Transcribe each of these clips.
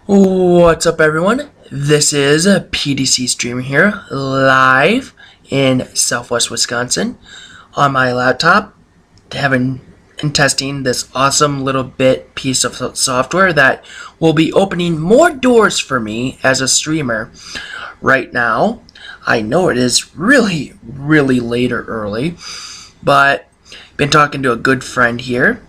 What's up, everyone? This is PDC Streamer here, live in Southwest Wisconsin on my laptop, having and testing this awesome little bit piece of software that will be opening more doors for me as a streamer. Right now, I know it is really late or early, but been talking to a good friend here,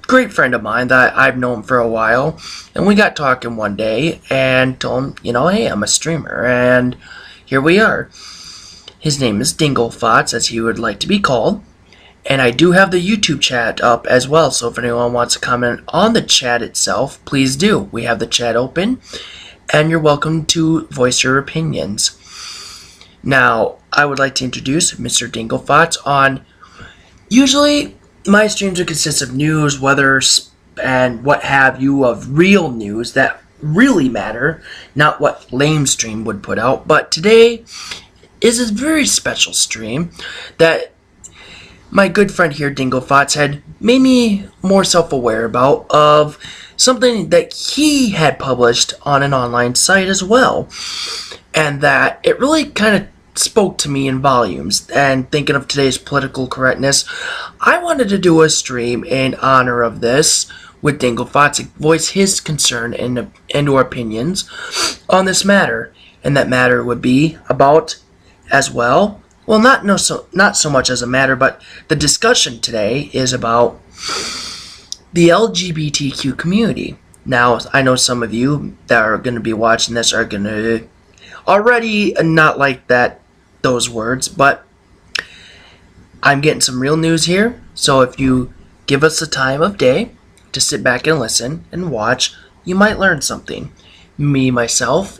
great friend of mine that I've known for a while, and we got talking one day and told him, hey, I'm a streamer, and here we are. His name is Dingofox, as he would like to be called, and I do have the YouTube chat up as well, so if anyone wants to comment on the chat itself, please do. We have the chat open, and you're welcome to voice your opinions. Now, I would like to introduce Mr. Dingofox on, usually my streams would consist of news, weather, and what have you, of real news that really matter, not what lame stream would put out. But today is a very special stream that my good friend here, Dingofox, had made me more self-aware about, of something that he had published on an online site as well, and that it really kind of spoke to me in volumes. And thinking of today's political correctness, I wanted to do a stream in honor of this with Dingofox to voice his concern and or opinions on this matter. And that matter would be about, as well, not so much as a matter, but the discussion today is about the LGBTQ community. Now, I know some of you that are going to be watching this are going to already not like those words, but I'm getting some real news here, so if you give us the time of day to sit back and listen and watch, you might learn something. Me, myself,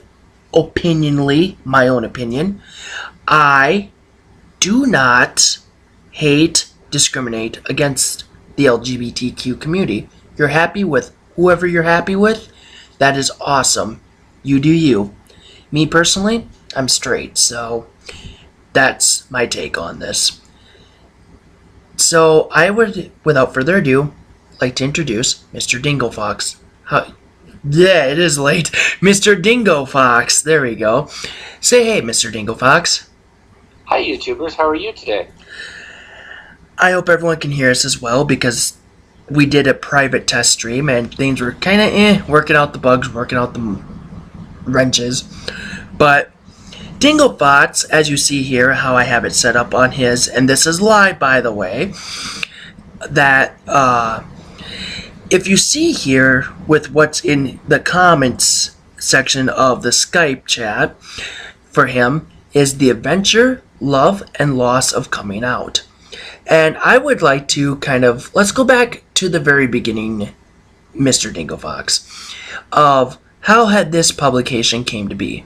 my own opinion, I do not hate, discriminate against the LGBTQ community. You're happy with whoever you're happy with, that is awesome. You do you. Me personally, I'm straight, so that's my take on this. So I would, without further ado, like to introduce Mr. Dingofox. Yeah, it is late. Mr. Dingofox. There we go. Say hey, Mr. Dingofox. Hi, YouTubers. How are you today? I hope everyone can hear us as well, because we did a private test stream and things were kind of working out the bugs, working out the wrenches. But Dingofox, as you see here, how I have it set up on his, and this is live, by the way, that if you see here with what's in the comments section of the Skype chat for him is the adventure, love, and loss of coming out. And I would like to let's go back to the very beginning, Mr. Dingofox, of how had this publication came to be.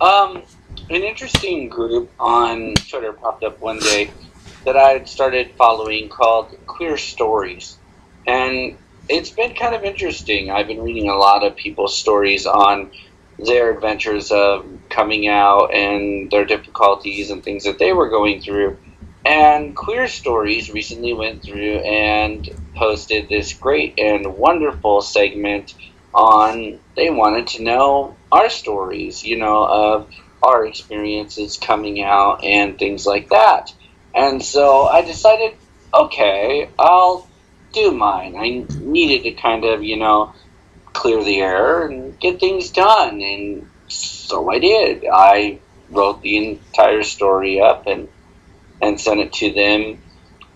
An interesting group on Twitter popped up one day that I had started following called Queer Stories. And it's been kind of interesting. I've been reading a lot of people's stories on their adventures of coming out and their difficulties and things that they were going through. And Queer Stories recently went through and posted this great and wonderful segment on, they wanted to know our stories, of our experiences coming out and things like that. And so I decided, okay, I'll do mine. I needed to kind of, clear the air and get things done. And so I did. I wrote the entire story up and sent it to them.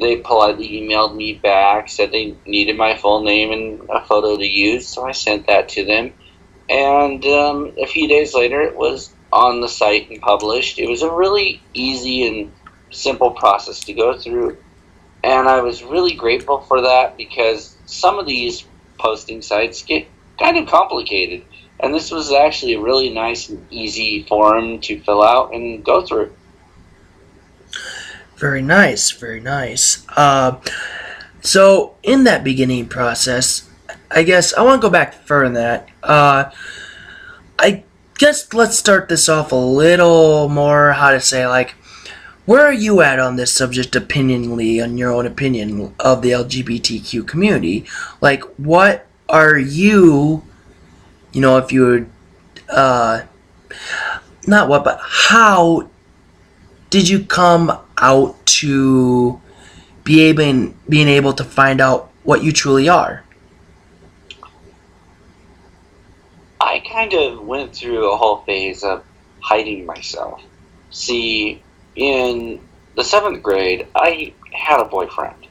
They politely emailed me back, said they needed my full name and a photo to use, so I sent that to them. And a few days later, it was on the site and published. It was a really easy and simple process to go through, and I was really grateful for that, because some of these posting sites get kind of complicated, and this was actually a really nice and easy form to fill out and go through. Very nice, very nice. So in that beginning process, I guess I want to go back further than that. I guess let's start this off a little more, where are you at on this subject opinionally, on your own opinion of the LGBTQ community? What are you if you would, not what, but how did you come out to being able to find out what you truly are? I kind of went through a whole phase of hiding myself. See, in the 7th grade, I had a boyfriend,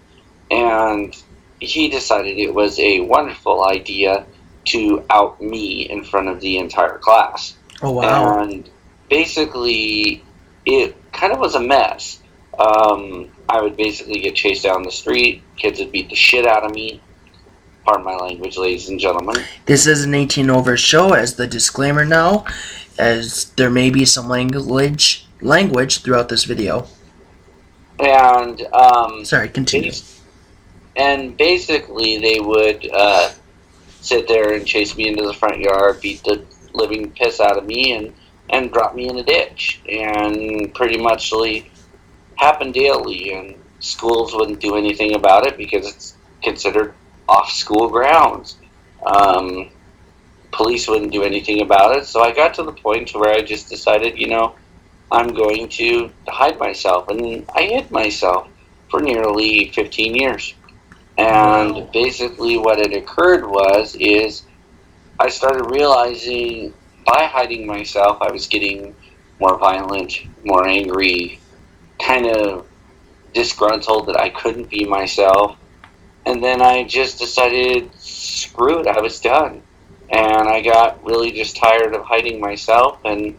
and he decided it was a wonderful idea to out me in front of the entire class. Oh, wow. And basically, it kind of was a mess. I would basically get chased down the street, kids would beat the shit out of me. Pardon my language, ladies and gentlemen. This is an 18 over show, as the disclaimer now, as there may be some language throughout this video. And sorry, continue. And basically, they would sit there and chase me into the front yard, beat the living piss out of me, and drop me in a ditch. And pretty much happened daily, and schools wouldn't do anything about it because it's considered off-school grounds. Police wouldn't do anything about it, so I got to the point where I just decided, I'm going to hide myself, and I hid myself for nearly 15 years. And basically what had occurred is I started realizing by hiding myself I was getting more violent, more angry, kind of disgruntled that I couldn't be myself. And then I just decided, screw it, I was done. And I got really just tired of hiding myself, and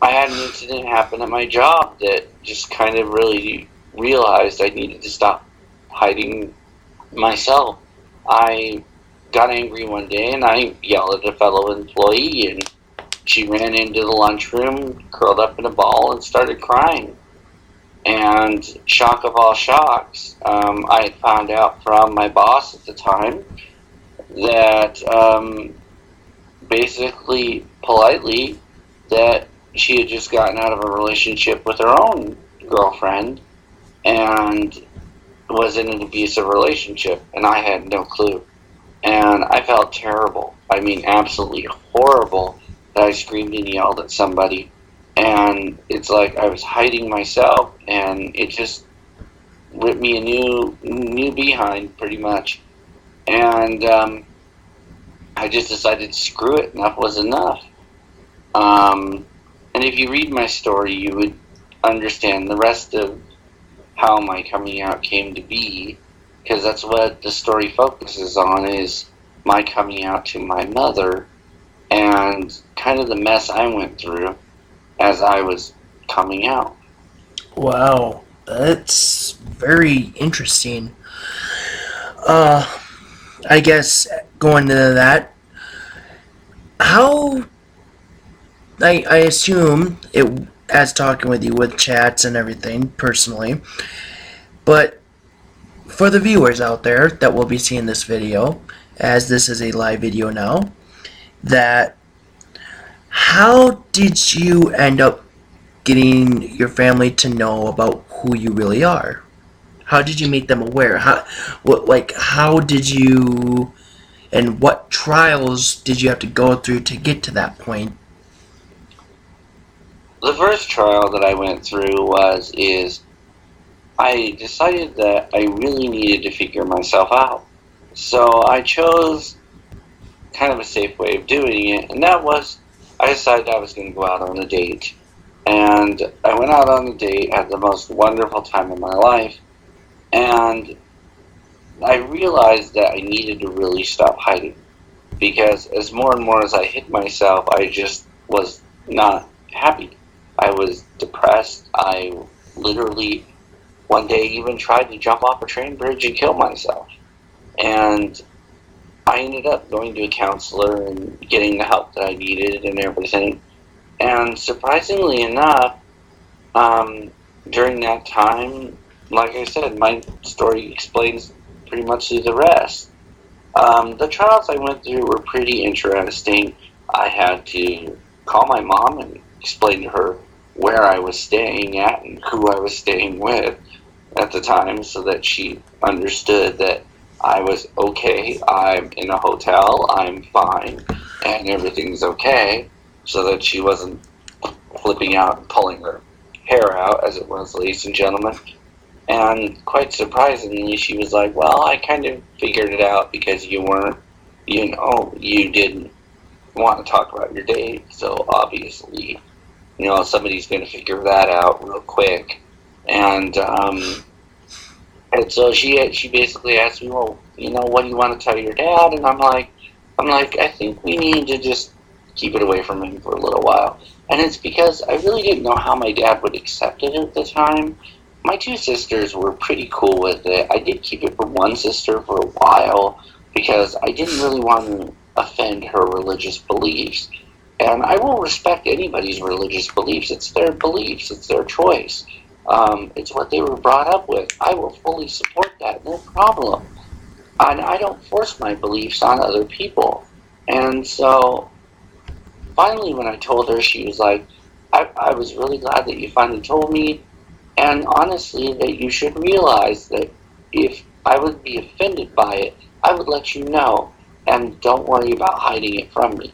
I had an incident happen at my job that just kind of really realized I needed to stop hiding myself. I got angry one day and I yelled at a fellow employee, and she ran into the lunchroom, curled up in a ball, and started crying. And shock of all shocks, I had found out from my boss at the time that basically, politely, that she had just gotten out of a relationship with her own girlfriend and was in an abusive relationship, and I had no clue. And I felt terrible. I mean, absolutely horrible that I screamed and yelled at somebody. And it's like I was hiding myself, and it just ripped me a new behind, pretty much. And I just decided, screw it, enough was enough. And if you read my story, you would understand the rest of how my coming out came to be, because that's what the story focuses on, is my coming out to my mother and kind of the mess I went through as I was coming out. Wow, that's very interesting. I guess going into that, how I assume it, as talking with you with chats and everything personally, but for the viewers out there that will be seeing this video, as this is a live video now, that how did you end up getting your family to know about who you really are? How did you make them aware? How did you, and what trials did you have to go through to get to that point? The first trial that I went through is I decided that I really needed to figure myself out. So I chose kind of a safe way of doing it, and that was I decided I was going to go out on a date. And I went out on a date, had the most wonderful time of my life, and I realized that I needed to really stop hiding, because as more and more as I hid myself, I just was not happy. I was depressed. I literally one day even tried to jump off a train bridge and kill myself. And I ended up going to a counselor and getting the help that I needed and everything. And surprisingly enough, during that time, like I said, my story explains pretty much the rest. The trials I went through were pretty interesting. I had to call my mom and explain to her where I was staying at and who I was staying with at the time, so that she understood that I was okay, I'm in a hotel, I'm fine. and everything's okay, so that she wasn't flipping out and pulling her hair out, as it was, ladies and gentlemen. And quite surprisingly, she was like, well, I kind of figured it out because you didn't want to talk about your date, so obviously, somebody's going to figure that out real quick. And so she basically asked me, well, what do you want to tell your dad? And I'm like, I think we need to just keep it away from him for a little while. And it's because I really didn't know how my dad would accept it at the time. My two sisters were pretty cool with it. I did keep it from one sister for a while because I didn't really want to offend her religious beliefs. And I will respect anybody's religious beliefs. It's their beliefs. It's their choice. It's what they were brought up with. I will fully support that, no problem. And I don't force my beliefs on other people. And so, finally, when I told her, she was like, I was really glad that you finally told me. And honestly, that you should realize that if I would be offended by it, I would let you know. And don't worry about hiding it from me.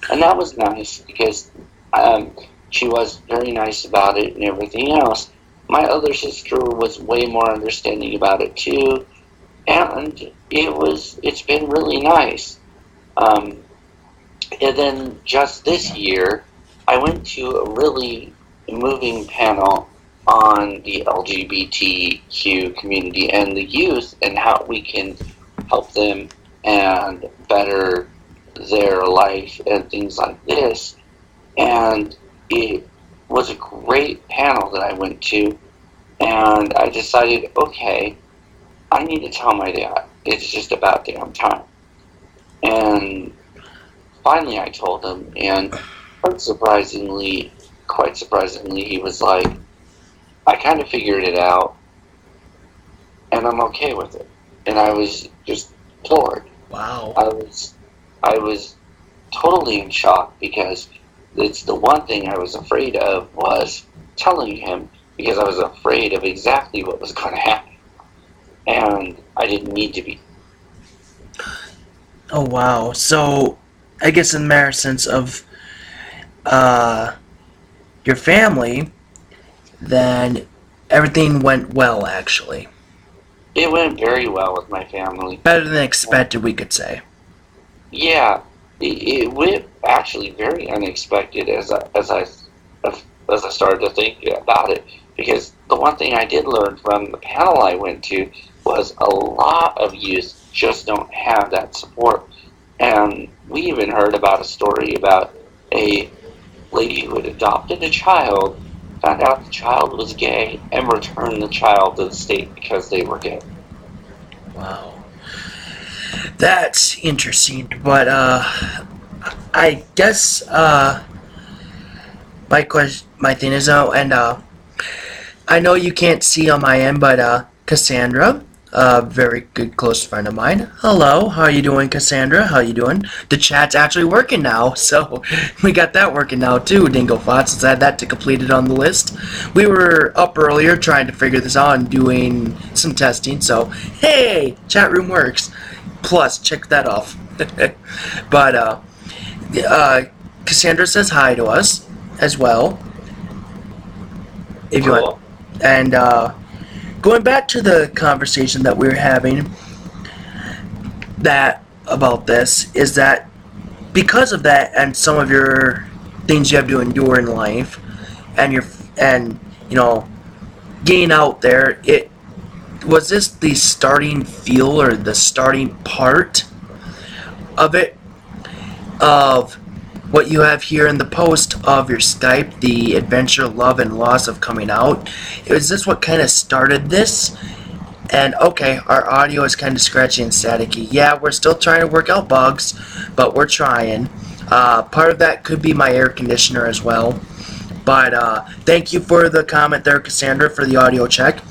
And that was nice because she was very nice about it and everything else. My other sister was way more understanding about it too. And it's been really nice. And then just this year, I went to a really moving panel on the LGBTQ community and the youth and how we can help them and better their life and things like this. And it was a great panel that I went to, and I decided, okay, I need to tell my dad. It's just about damn time. And finally I told him, and quite surprisingly, he was like, I kind of figured it out, and I'm okay with it. And I was just floored. Wow. I was totally in shock because it's the one thing I was afraid of was telling him, because I was afraid of exactly what was going to happen. And I didn't need to be. Oh, wow. So, I guess in the matter sense of your family, then everything went well, actually. It went very well with my family. Better than expected, we could say. Yeah, it went actually very unexpected as I started to think about it. Because the one thing I did learn from the panel I went to was a lot of youth just don't have that support. And we even heard about a story about a lady who had adopted a child, found out the child was gay, and returned the child to the state because they were gay. Wow. That's interesting, but I guess my thing is now, and I know you can't see on my end, but Cassandra, a very good close friend of mine. Hello, how are you doing, Cassandra? How you doing? The chat's actually working now, so we got that working now too, Dingofox. Let's add that to completed on the list. We were up earlier trying to figure this out and doing some testing, so hey, chat room works. Plus, check that off. But Cassandra says hi to us as well. If you want. And going back to the conversation that we were having about this, is that because of that and some of your things you have to endure in life and getting out there, was this the starting feel or the starting part of it, of what you have here in the post of your Skype, the adventure, love, and loss of coming out? Is this what kind of started this? And okay, our audio is kind of scratchy and staticky. Yeah, we're still trying to work out bugs, but we're trying. Part of that could be my air conditioner as well. But thank you for the comment there, Cassandra, for the audio check.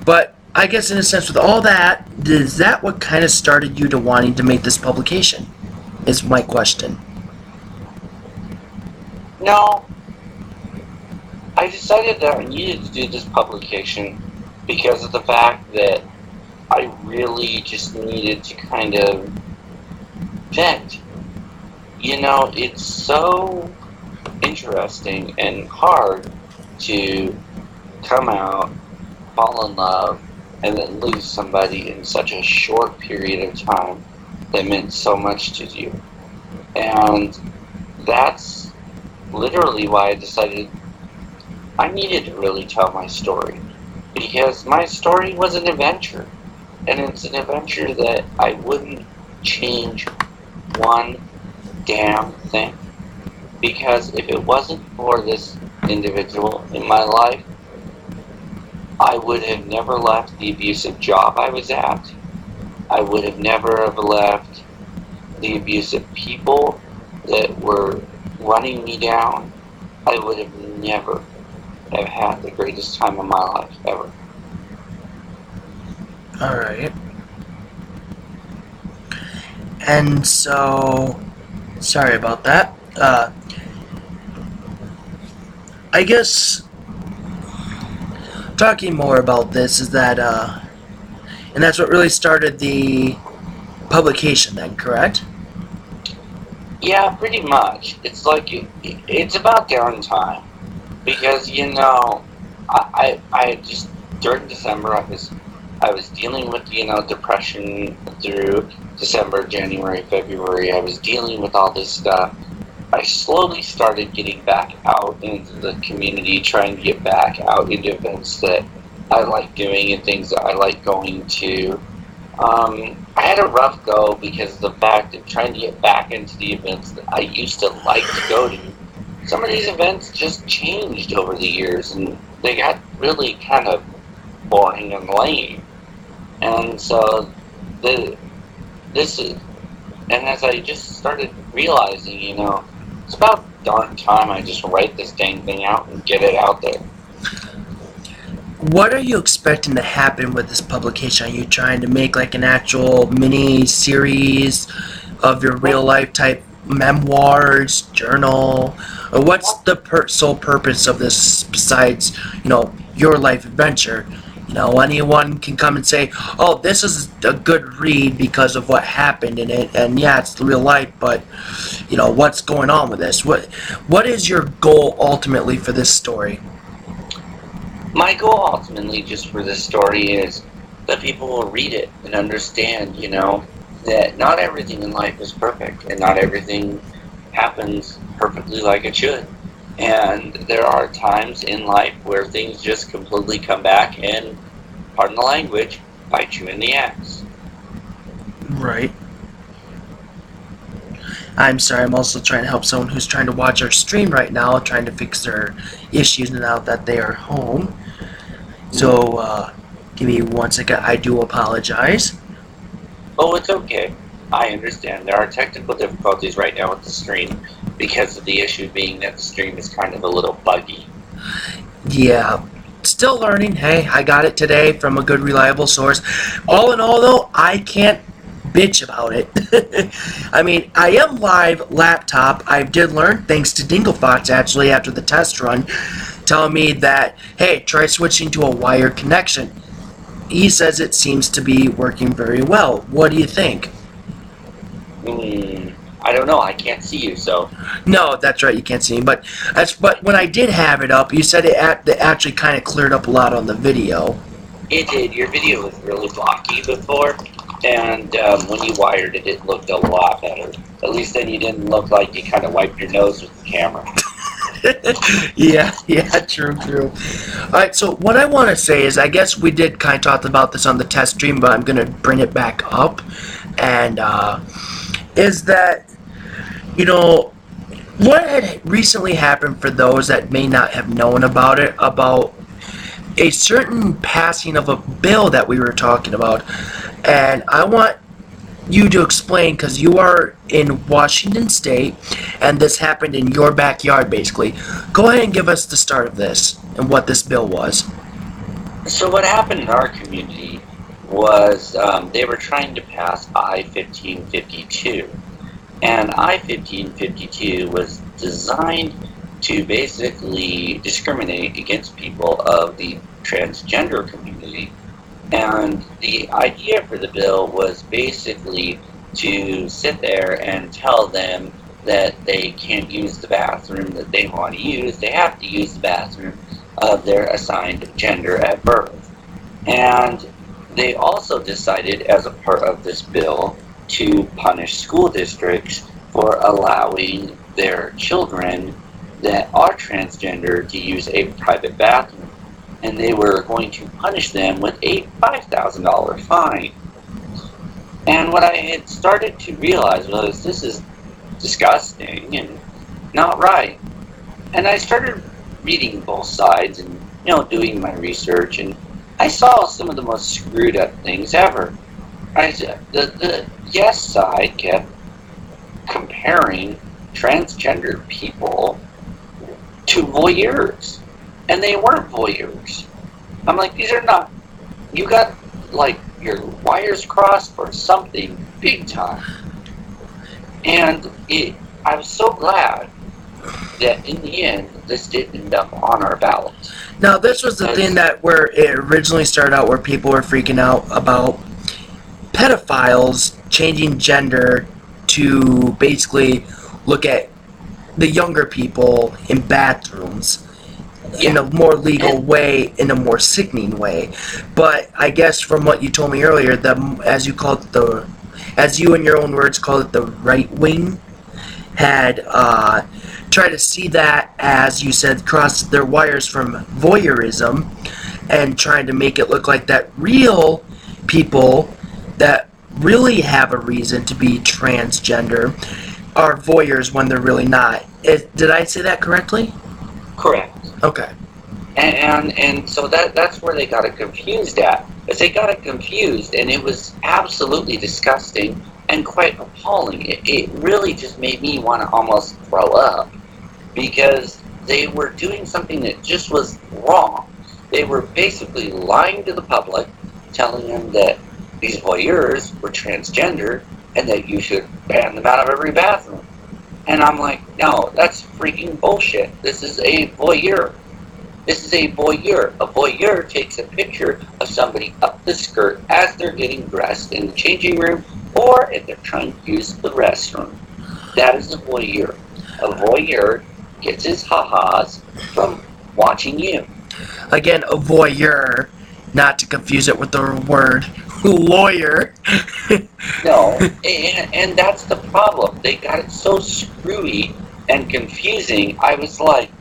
But I guess in a sense, with all that, is that what kind of started you to wanting to make this publication? Is my question. No, I decided that I needed to do this publication because of the fact that I really just needed to kind of that, it's so interesting and hard to come out, fall in love, and then lose somebody in such a short period of time that meant so much to you. And that's literally why I decided I needed to really tell my story. Because my story was an adventure. And it's an adventure that I wouldn't change one damn thing. Because if it wasn't for this individual in my life, I would have never left the abusive job I was at. I would have never have left the abusive people that were running me down. I would have never have had the greatest time of my life ever. Alright. And so, sorry about that. I guess talking more about this is that, and that's what really started the publication then, correct? Yeah, pretty much. It's like, it's about downtime. Because, I just, during December, I was dealing with, depression through December, January, February. I was dealing with all this stuff. I slowly started getting back out into the community, trying to get back out into events that I like doing and things that I like going to. I had a rough go because of the fact of trying to get back into the events that I used to like to go to. Some of these events just changed over the years, and they got really kind of boring and lame. And so and as I just started realizing, it's about darn time I just write this dang thing out and get it out there. What are you expecting to happen with this publication? Are you trying to make like an actual mini series of your real life type memoirs, journal, or what's the sole purpose of this besides, your life adventure? Anyone can come and say, oh, this is a good read because of what happened in it, and yeah, it's the real life, but, what's going on with this? What is your goal ultimately for this story? My goal ultimately just for this story is that people will read it and understand, that not everything in life is perfect, and not everything happens perfectly like it should. And there are times in life where things just completely come back and, pardon the language, bite you in the ass. Right. I'm sorry, I'm also trying to help someone who's trying to watch our stream right now, trying to fix their issues now that they are home. So, give me 1 second, I do apologize. Oh, it's okay. I understand. There are technical difficulties right now with the stream because of the issue being that the stream is kind of a little buggy. Yeah, still learning. Hey, I got it today from a good, reliable source. All in all, though, I can't bitch about it. I mean, I am live laptop. I did learn, thanks to Dingofox, actually, after the test run, telling me that, hey, try switching to a wired connection. He says it seems to be working very well. What do you think? I don't know. I can't see you, so. No, that's right. You can't see me. But when I did have it up, you said it actually kind of cleared up a lot on the video. It did. Your video was really blocky before, and when you wired it, it looked a lot better. At least then you didn't look like you kind of wiped your nose with the camera. yeah, true. Alright, so what I want to say is, I guess we did kind of talk about this on the test stream, but I'm going to bring it back up. And, is that, what had recently happened for those that may not have known about it, about a certain passing of a bill that we were talking about. And I want you to explain, because you are in Washington State, and this happened in your backyard, basically. Go ahead and give us the start of this, and what this bill was. So what happened in our community was they were trying to pass I-1552. And I-1552 was designed to basically discriminate against people of the transgender community. And the idea for the bill was basically to sit there and tell them that they can't use the bathroom that they want to use. They have to use the bathroom of their assigned gender at birth. And they also decided, as a part of this bill, to punish school districts for allowing their children that are transgender to use a private bathroom. And they were going to punish them with a $5,000 fine. And what I had started to realize was, this is disgusting and not right. And I started reading both sides and, doing my research, and I saw some of the most screwed up things ever. The yes side kept comparing transgender people to voyeurs, and they weren't voyeurs. I'm like, these are not, you got like your wires crossed or something big time. And I was so glad that in the end this did end up on our ballot. Now, this was the thing that where it originally started out, where people were freaking out about pedophiles changing gender to basically look at the younger people in bathrooms in a more legal way, in a more sickening way. But I guess from what you told me earlier, as you in your own words called it, the right wing had tried to see that, as you said, cross their wires from voyeurism and trying to make it look like that real people that really have a reason to be transgender are voyeurs when they're really not. Did I say that correctly? Correct. Okay. And so that's where they got it confused at. Is they got it confused, and it was absolutely disgusting and quite appalling. It really just made me want to almost throw up, because they were doing something that just was wrong. They were basically lying to the public, telling them that these voyeurs were transgender and that you should ban them out of every bathroom. And I'm like, no, that's freaking bullshit. This is a voyeur. This is a voyeur. A voyeur takes a picture of somebody up the skirt as they're getting dressed in the changing room, or if they're trying to use the restroom. That is a voyeur. A voyeur gets his ha-has from watching you. Again, a voyeur, not to confuse it with the word lawyer. No, and that's the problem. They got it so screwy and confusing. I was like,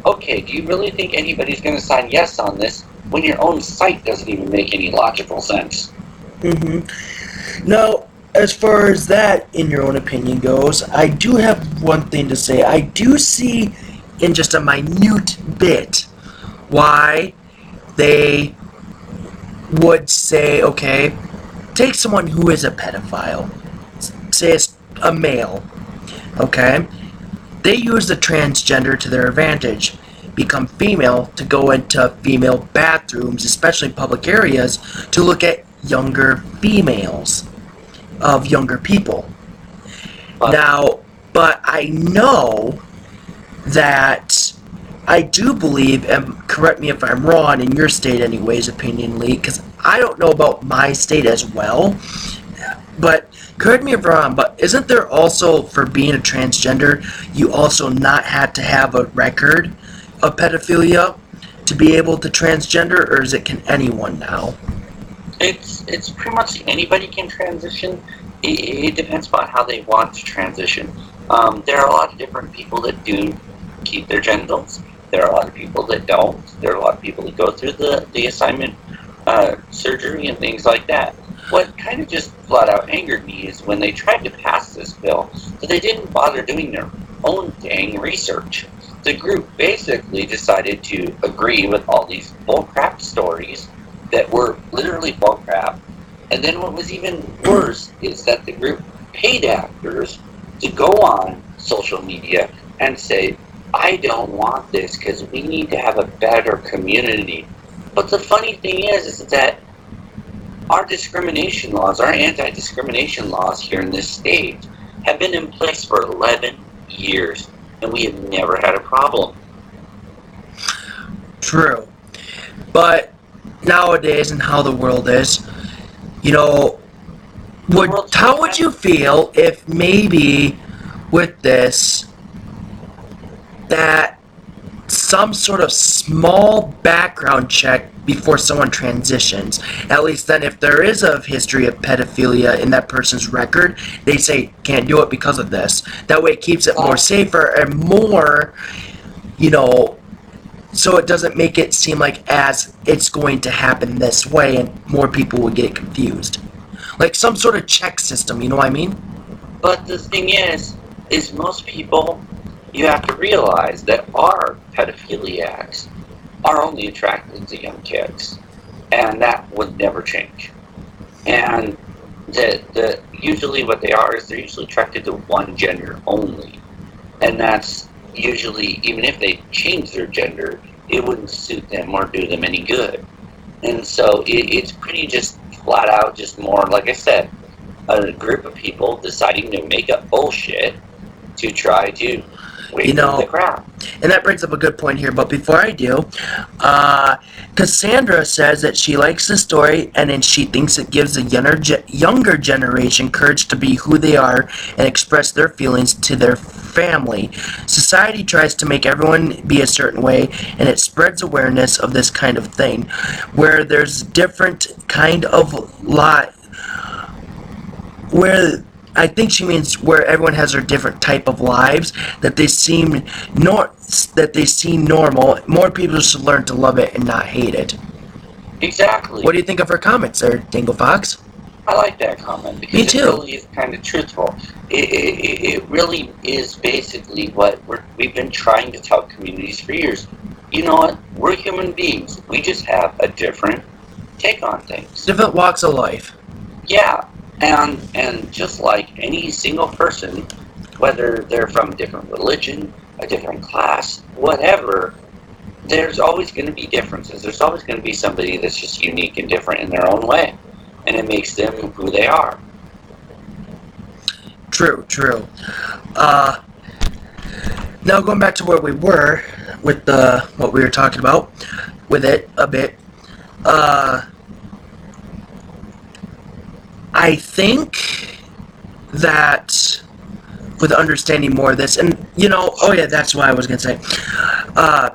okay, do you really think anybody's going to sign yes on this when your own site doesn't even make any logical sense? Mm-hmm. Now, as far as that, in your own opinion, goes, I do have one thing to say. I do see, in just a minute bit, why they would say, okay, take someone who is a pedophile, say it's a male, okay? They use the transgender to their advantage, become female to go into female bathrooms, especially public areas, to look at younger females of younger people. Now, but I know that I do believe, and correct me if I'm wrong, in your state anyways, Opinion League, because I don't know about my state as well, but correct me if I'm wrong, but isn't there also, for being a transgender, you also not have to have a record of pedophilia to be able to transgender, or is it can anyone now? It's pretty much anybody can transition. It depends upon how they want to transition. There are a lot of different people that do keep their genitals. There are a lot of people that don't. There are a lot of people that go through the assignment surgery and things like that. What kind of just flat out angered me is when they tried to pass this bill, that they didn't bother doing their own dang research. The group basically decided to agree with all these bullcrap stories that were literally bullcrap. And then what was even worse is that the group paid actors to go on social media and say, I don't want this because we need to have a better community. But the funny thing is that our discrimination laws, our anti-discrimination laws here in this state have been in place for 11 years, and we have never had a problem. True. But nowadays, and how the world is, How would you feel if maybe with this that some sort of small background check before someone transitions? At least then, if there is a history of pedophilia in that person's record, they say can't do it because of this. That way it keeps it more safer and more, so it doesn't make it seem like as it's going to happen this way and more people will get confused. Like some sort of check system, you know what I mean? But the thing is most people, you have to realize that our pedophiliacs are only attracted to young kids. And that would never change. And usually what they are is they're usually attracted to one gender only. And that's usually, even if they change their gender, it wouldn't suit them or do them any good. And so it's pretty just flat out, just more, like I said, a group of people deciding to make up bullshit to try to wake up the crowd. And that brings up a good point here, but before I do, Cassandra says that she likes the story and then she thinks it gives the younger generation courage to be who they are and express their feelings to their family. Society tries to make everyone be a certain way, and it spreads awareness of this kind of thing, where there's different kind of where I think she means where everyone has their different type of lives that they seem normal. More people should learn to love it and not hate it. Exactly. What do you think of her comments there, Dingofox? I like that comment because Me too. It really is kind of truthful. It really is basically what we've been trying to tell communities for years. You know what? We're human beings. We just have a different take on things. Different walks of life. Yeah. And just like any single person, whether they're from a different religion, a different class, whatever, there's always going to be differences. There's always going to be somebody that's just unique and different in their own way. And it makes them who they are. True. Now going back to where we were with what we were talking about with it a bit. I think that with understanding more of this, and that's what I was gonna say.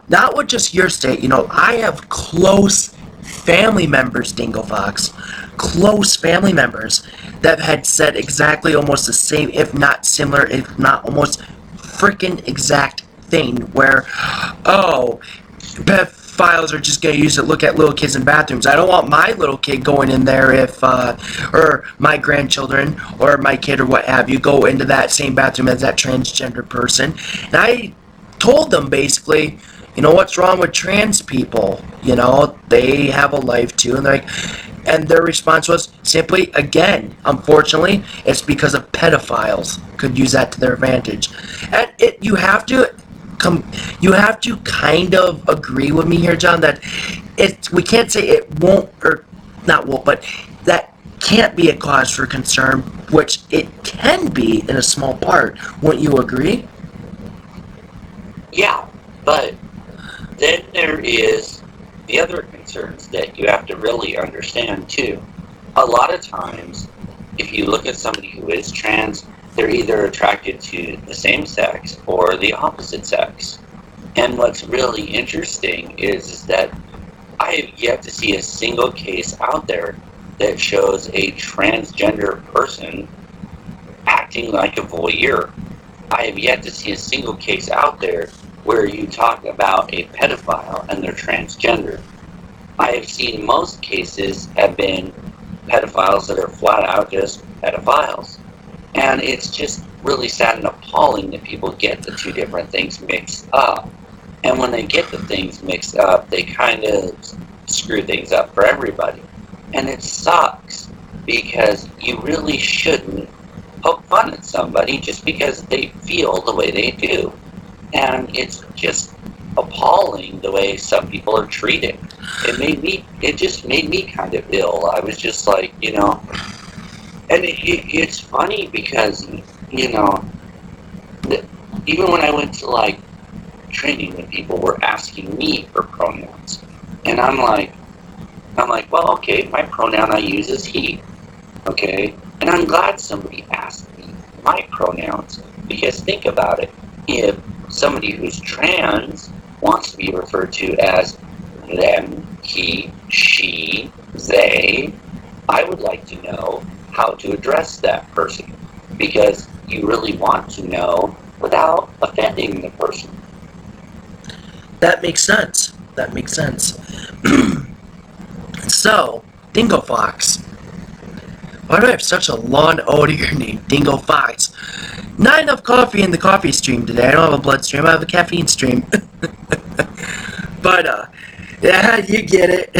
Not with just your state, I have close family members, Dingofox, close family members that had said exactly almost the same, if not similar, if not almost freaking exact thing, where, pedophiles are just going to use it, look at little kids in bathrooms. I don't want my little kid going in there or my grandchildren or my kid or what have you go into that same bathroom as that transgender person. And I told them basically, what's wrong with trans people? They have a life too. And their response was simply, again, unfortunately, it's because of pedophiles could use that to their advantage. And you have to kind of agree with me here, John, that we can't say it won't, or not won't, but that can't be a cause for concern, which it can be in a small part. Wouldn't you agree? Yeah, but then there is the other concerns that you have to really understand too. A lot of times, if you look at somebody who is trans, they're either attracted to the same sex or the opposite sex. And what's really interesting is that I have yet to see a single case out there that shows a transgender person acting like a voyeur. I have yet to see a single case out there where you talk about a pedophile and they're transgender. I have seen most cases have been pedophiles that are flat out just pedophiles. And it's just really sad and appalling that people get the two different things mixed up. And when they get the things mixed up, they kind of screw things up for everybody. And it sucks because you really shouldn't poke fun at somebody just because they feel the way they do. And it's just appalling the way some people are treated. It just made me kind of ill. I was just like, and it's funny because, even when I went to training, when people were asking me for pronouns, and I'm like, well, okay, my pronoun I use is he, okay, and And I'm glad somebody asked me my pronouns, because think about it. If somebody who's trans wants to be referred to as them, he, she, they, I would like to know how to address that person, because you really want to know without offending the person. That makes sense. That makes sense. So, Dingofox. Why do I have such a long O to your name, Dingofox? Not enough coffee in the coffee stream today. I don't have a blood stream, I have a caffeine stream. But, yeah, you get it.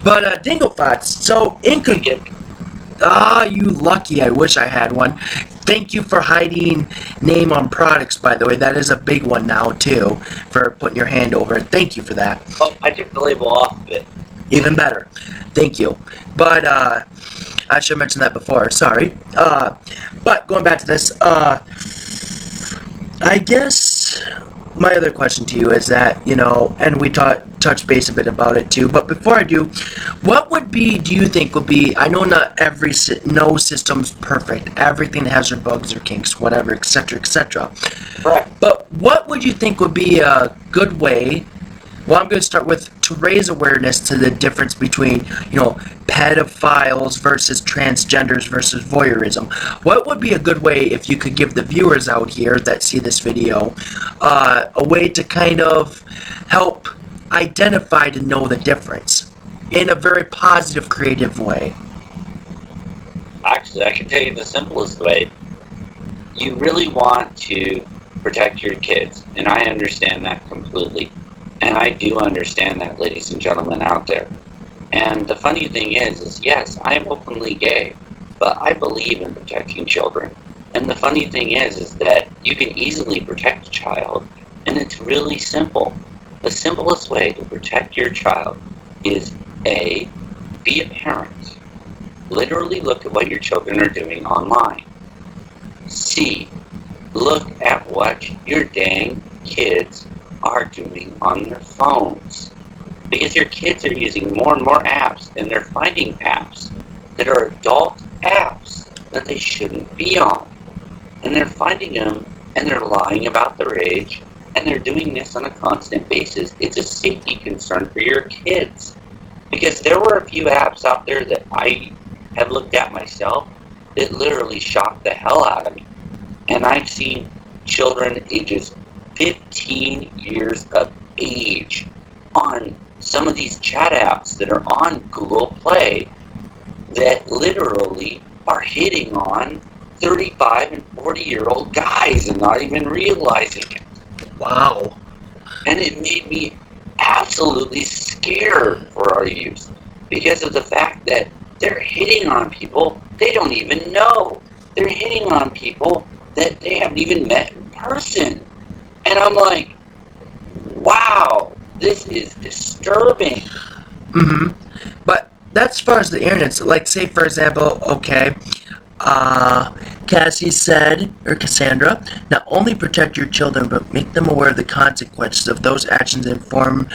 But, Dingofox, so, you lucky, I wish I had one. Thank you for hiding name on products, by the way. That is a big one now, too, for putting your hand over it. Thank you for that. Oh, I took the label off of it. Even better. Thank you. But, I should have mentioned that before. Sorry. But, going back to this, I guess my other question to you is that, and we touched base a bit about it too, but before I do, what do you think would be, I know not no system's perfect, everything has their bugs or kinks, whatever, etc., etc. Right. But what would you think would be a good way, well, I'm going to start with, to raise awareness to the difference between, pedophiles versus transgenders versus voyeurism. What would be a good way, if you could give the viewers out here that see this video, a way to kind of help identify to know the difference in a very positive, creative way? Actually, I can tell you the simplest way. You really want to protect your kids, and I understand that completely. And I do understand that, ladies and gentlemen out there. And the funny thing is yes, I am openly gay, but I believe in protecting children. And the funny thing is that you can easily protect a child, and it's really simple. The simplest way to protect your child is A, be a parent. Literally look at what your children are doing online. C, look at what your dang kids are doing on their phones. Because your kids are using more and more apps, and they're finding apps that are adult apps that they shouldn't be on. And they're finding them, and they're lying about their age, and they're doing this on a constant basis. It's a safety concern for your kids. Because there were a few apps out there that I have looked at myself that literally shocked the hell out of me. And I've seen children ages 15 years of age on some of these chat apps that are on Google Play that literally are hitting on 35 and 40-year-old guys and not even realizing it. Wow. And it made me absolutely scared for our youth because of the fact that they're hitting on people they don't even know. They're hitting on people that they haven't even met in person. And I'm like, wow, this is disturbing. Mm-hmm. But that's as far as the internet. Like, say, for example, okay, Cassie said, or Cassandra, not only protect your children, but make them aware of the consequences of those actions and inform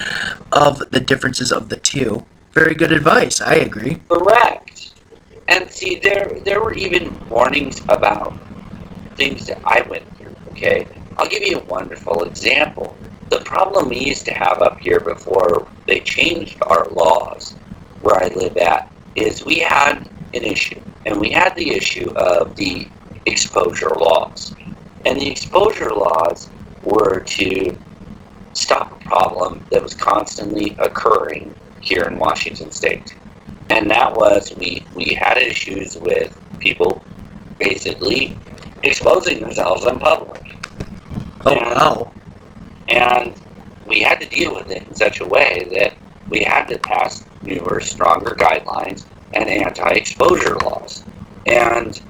of the differences of the two. Very good advice. I agree. Correct. And see, there were even warnings about things that I went through, okay? I'll give you a wonderful example. The problem we used to have up here before they changed our laws where I live at is we had an issue. And we had the issue of the exposure laws. And the exposure laws were to stop a problem that was constantly occurring here in Washington State. And that was, we had issues with people basically exposing themselves in public. Oh, wow. And we had to deal with it in such a way that we had to pass newer, stronger guidelines and anti-exposure laws. And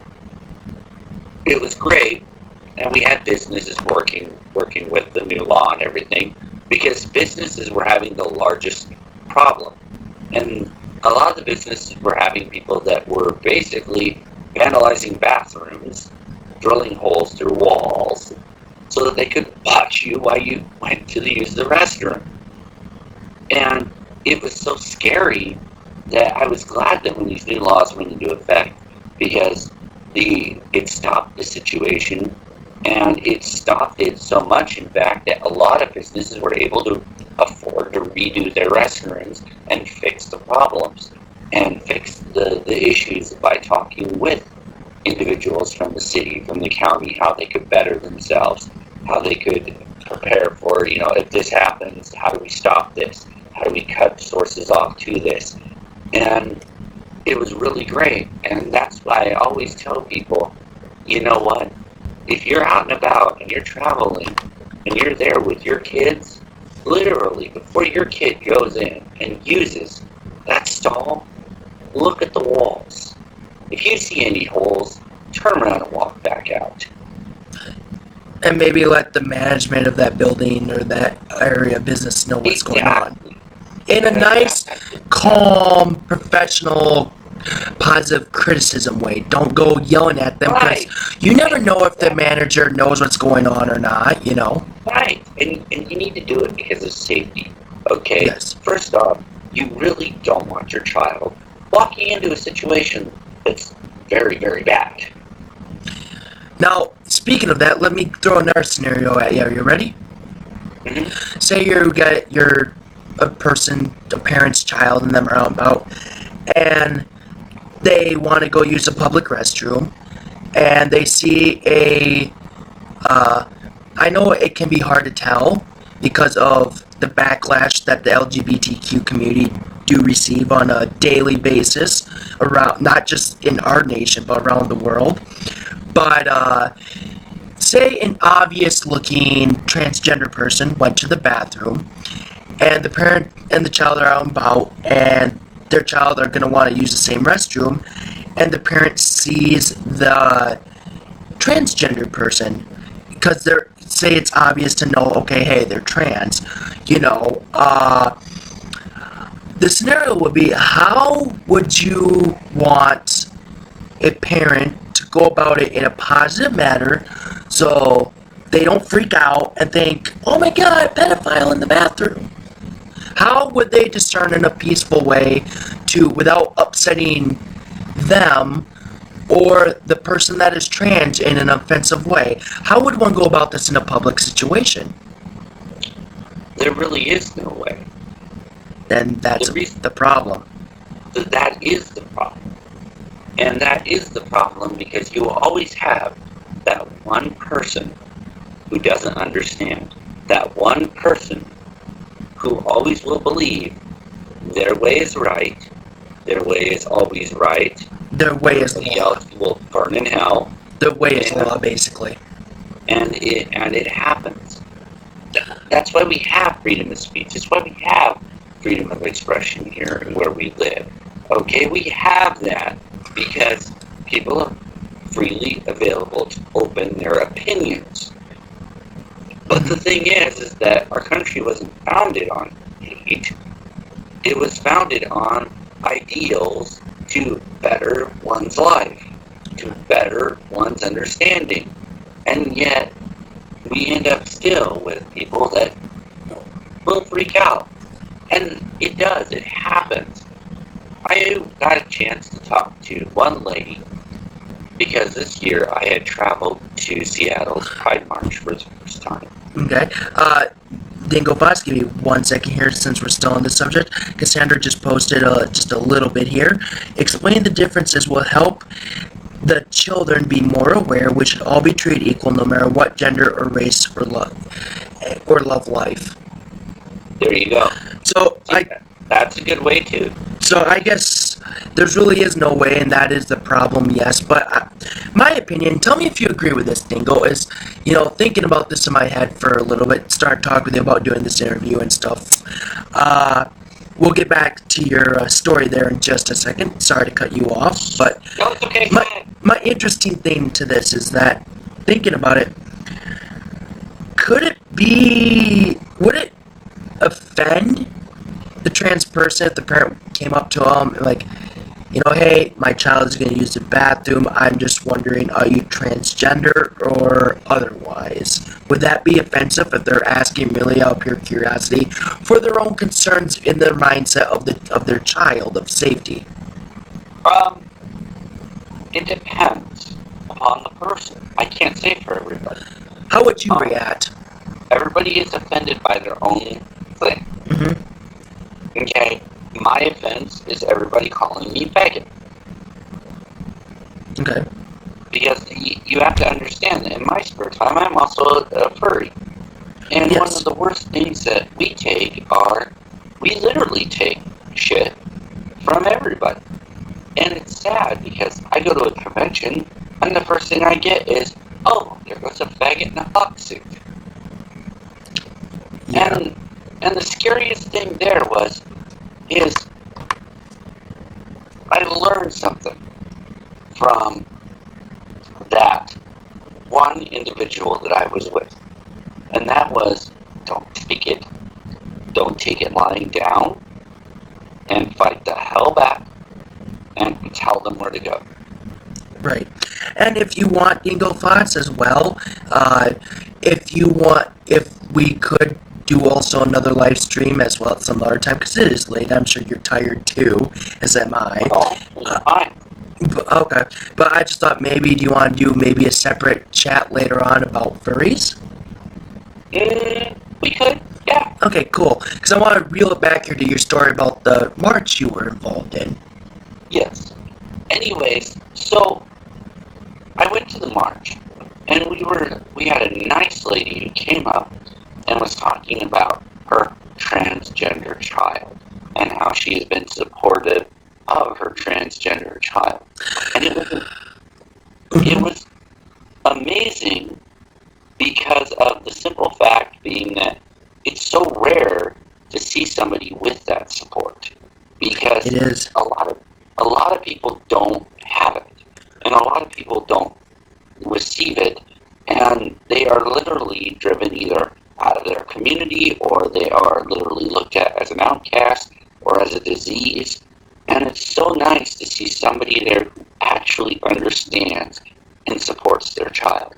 it was great, and we had businesses working with the new law and everything, because businesses were having the largest problem. And a lot of the businesses were having people that were basically vandalizing bathrooms, drilling holes through walls, so that they could watch you while you went to use the restroom. And it was so scary that I was glad that when these new laws went into effect, because it stopped the situation, and it stopped it so much, in fact, that a lot of businesses were able to afford to redo their restrooms and fix the problems and fix the issues by talking with individuals from the city, from the county, how they could better themselves, how they could prepare for, if this happens, how do we stop this? How do we cut sources off to this? And it was really great. And that's why I always tell people, you know what? If you're out and about and you're traveling and you're there with your kids, literally, before your kid goes in and uses that stall, look at the walls. If you see any holes, turn around and walk back out. And maybe let the management of that building or that area of business know what's going on. In a nice, calm, professional, positive criticism way. Don't go yelling at them, because you never know if the manager knows what's going on or not, Right. And you need to do it because of safety. Okay? Yes. First off, you really don't want your child walking into a situation that's very, very bad. Now, speaking of that, let me throw another scenario at you. Are you ready? Mm-hmm. Say you're a person, a parent's child, and them are out and about, and they want to go use a public restroom, and they see I know it can be hard to tell because of the backlash that the LGBTQ community do receive on a daily basis around, not just in our nation, but around the world. But say an obvious looking transgender person went to the bathroom, and the parent and the child are out and about, and their child are going to want to use the same restroom, and the parent sees the transgender person, because say it's obvious to know, okay, hey, they're trans, the scenario would be, how would you want a parent to go about it in a positive manner so they don't freak out and think, oh my god, pedophile in the bathroom? How would they discern in a peaceful way without upsetting them or the person that is trans in an offensive way? How would one go about this in a public situation? There really is no way. Then that's the problem. That is the problem. And that is the problem because you will always have that one person who doesn't understand. That one person who always will believe their way is right, their way is always right, their way is law. Else will burn in hell. Their way is law, basically. And it happens. That's why we have freedom of speech. That's why we have freedom of expression here and where we live. Okay, we have that because people are freely available to open their opinions. But the thing is that our country wasn't founded on hate. It was founded on ideals to better one's life, to better one's understanding. And yet, we end up still with people that will freak out. And it does, it happens. I got a chance to talk to one lady because this year I had traveled to Seattle's Pride March for the first time. Okay. Dingofox, give me 1 second here since we're still on the subject. Cassandra just posted just a little bit here. Explain the differences will help the children be more aware we should all be treated equal no matter what gender or race or love life. There you go. So that's a good way too. So I guess there really is no way, and that is the problem, yes. But my opinion, tell me if you agree with this, Dingo, is, thinking about this in my head for a little bit, start talking with you about doing this interview and stuff. We'll get back to your story there in just a second. Sorry to cut you off, but no, it's okay. My interesting thing to this is that, thinking about it, would it offend the trans person if the parent came up to them and like, hey, my child is going to use the bathroom, I'm just wondering, are you transgender or otherwise? Would that be offensive if they're asking really out of pure curiosity for their own concerns in their mindset of their child, of safety? It depends upon the person. I can't say for everybody. How would you react? Everybody is offended by their own thing. Mm-hmm. Okay? My offense is everybody calling me faggot. Okay. Because you have to understand that in my spare time, I'm also a furry. And Yes. one of the worst things that we take are, we literally take shit from everybody. And it's sad because I go to a convention and the first thing I get is, oh, there goes a faggot in a fox suit. Yeah. And the scariest thing there is I learned something from that one individual that I was with. And that was, don't take it lying down, and fight the hell back, and tell them where to go. Right. And if you want Dingofox as well, if we could do also another live stream as well at some other time, because it is late, I'm sure you're tired too, as am I. Well, it's fine. Okay. But I just thought maybe, do you want to do maybe a separate chat later on about furries? We could, yeah. Okay, cool. Because I want to reel it back here to your story about the march you were involved in. Yes. Anyways, so I went to the march, and we had a nice lady who came up and was talking about her transgender child and how she has been supportive of her transgender child. And it was amazing because of the simple fact being that it's so rare to see somebody with that support. Because It is. a lot of people don't have it, and a lot of people don't receive it, and they are literally driven either out of their community, or they are literally looked at as an outcast or as a disease. And it's so nice to see somebody there who actually understands and supports their child.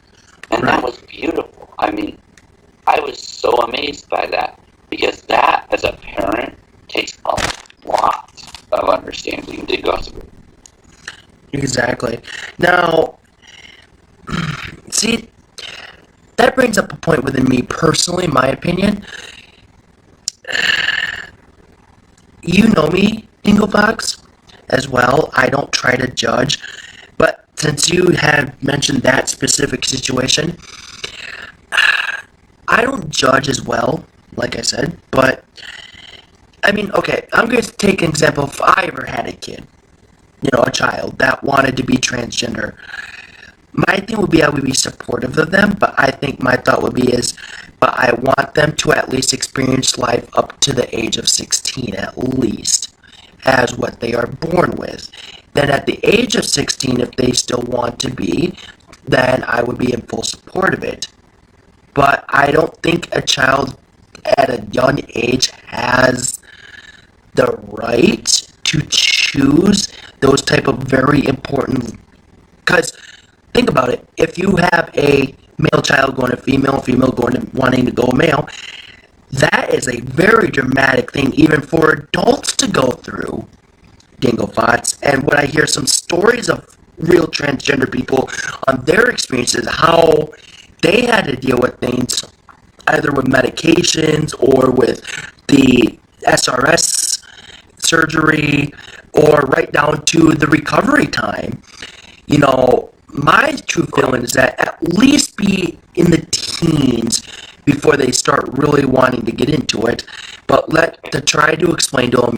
And Right. that was beautiful. I mean, I was so amazed by that, because that, as a parent, takes a lot of understanding to go through. Exactly. Now, see, that brings up a point within me personally, in my opinion. You know me, Dingofox, as well. I don't try to judge. But since you had mentioned that specific situation, I don't judge as well, like I said. But, I mean, okay, I'm going to take an example. If I ever had a kid, a child that wanted to be transgender, my thing would be I would be supportive of them, but I think my thought would be but I want them to at least experience life up to the age of 16 at least, as what they are born with. Then at the age of 16, if they still want to be, then I would be in full support of it. But I don't think a child at a young age has the right to choose those type of very important, because think about it. If you have a male child going to female going to wanting to go male, that is a very dramatic thing, even for adults to go through, Dingofox. And when I hear some stories of real transgender people on their experiences, how they had to deal with things, either with medications or with the SRS surgery, or right down to the recovery time. My true feeling is that at least be in the teens before they start really wanting to get into it. But try to explain to them,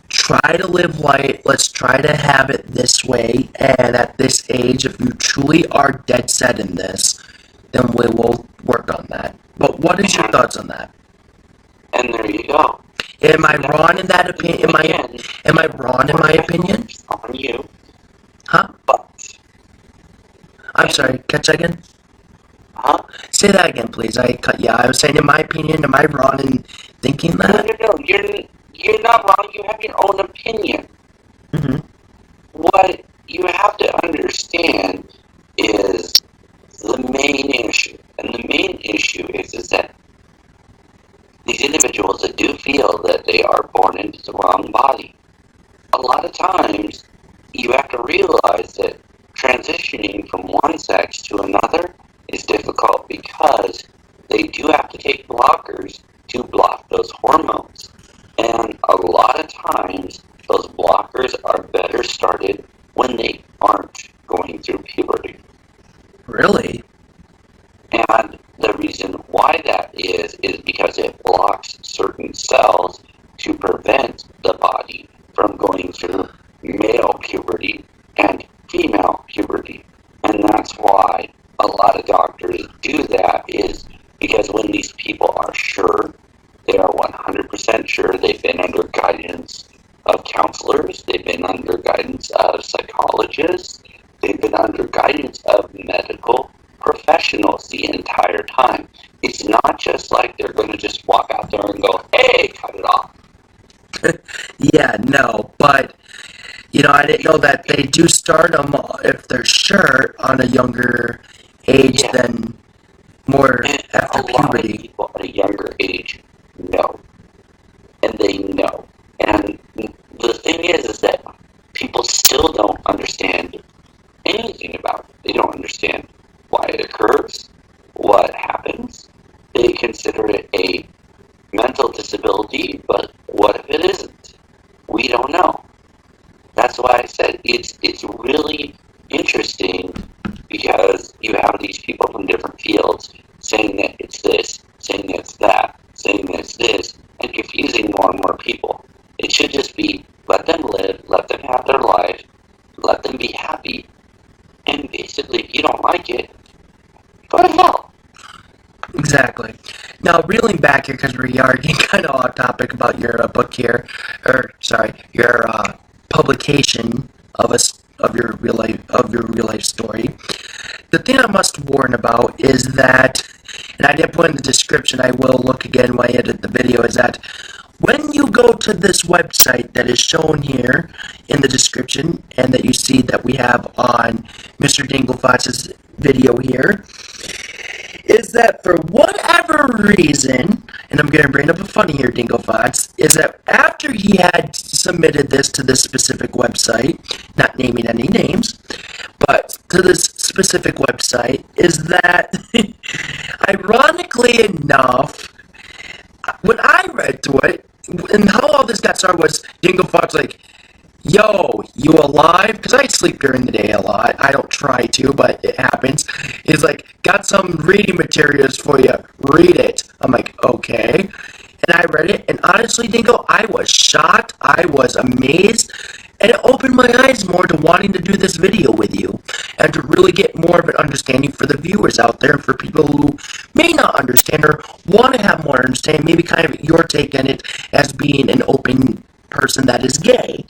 try to live life. Let's try to have it this way. And at this age, if you truly are dead set in this, then we will work on that. But what is your thoughts on that? And there you go. Am I wrong in that opinion? Am I wrong in my opinion? On you. Huh? But. I'm sorry, catch that again? Huh? Say that again, please. I cut you. I was saying, in my opinion, am I wrong in thinking that? No. You're not wrong. You have your own opinion. Mm-hmm. What you have to understand is the main issue. And the main issue is that these individuals that do feel that they are born into the wrong body, a lot of times you have to realize that transitioning from one sex to another is difficult because they do have to take blockers to block those hormones. And a lot of times, those blockers are better started when they aren't going through puberty. Really? And the reason why that is because it blocks certain cells to prevent the body from going through male puberty and female puberty. And that's why a lot of doctors do that, is because when these people are sure, they are 100% sure, they've been under guidance of counselors, they've been under guidance of psychologists, they've been under guidance of medical professionals the entire time. It's not just like they're going to just walk out there and go, hey, cut it off. Yeah, no, but, I didn't know that they do start them, if they're sure, on a younger age than more and after a puberty. lot of people at a younger age know. And they know. And the thing is that people still don't understand anything about it. They don't understand why it occurs, what happens. They consider it a mental disability, but what if it isn't? We don't know. That's why I said it's really interesting, because you have these people from different fields saying that it's this, saying that it's that, saying that it's this, and confusing more and more people. It should just be, let them live, let them have their life, let them be happy, and basically, if you don't like it, go to hell. Exactly. Now, reeling back here, because we are getting kind of off topic about your book here, your publication of your real life story. The thing I must warn about is that, and I did put in the description, I will look again when I edit the video, is that when you go to this website that is shown here in the description, and that you see that we have on Mr. Dingofox's video here, is that for whatever reason, and I'm going to bring up a funny here, Dingofox, is that after he had submitted this to this specific website, not naming any names, but to this specific website, is that, ironically enough, when I read to it, and how all this got started was Dingofox like, yo, you alive? Because I sleep during the day a lot. I don't try to, but it happens. He's like, got some reading materials for you. Read it. I'm like, okay. And I read it, and honestly, Dingo, I was shocked. I was amazed. And it opened my eyes more to wanting to do this video with you, and to really get more of an understanding for the viewers out there, and for people who may not understand or want to have more understanding, maybe kind of your take on it as being an open person that is gay.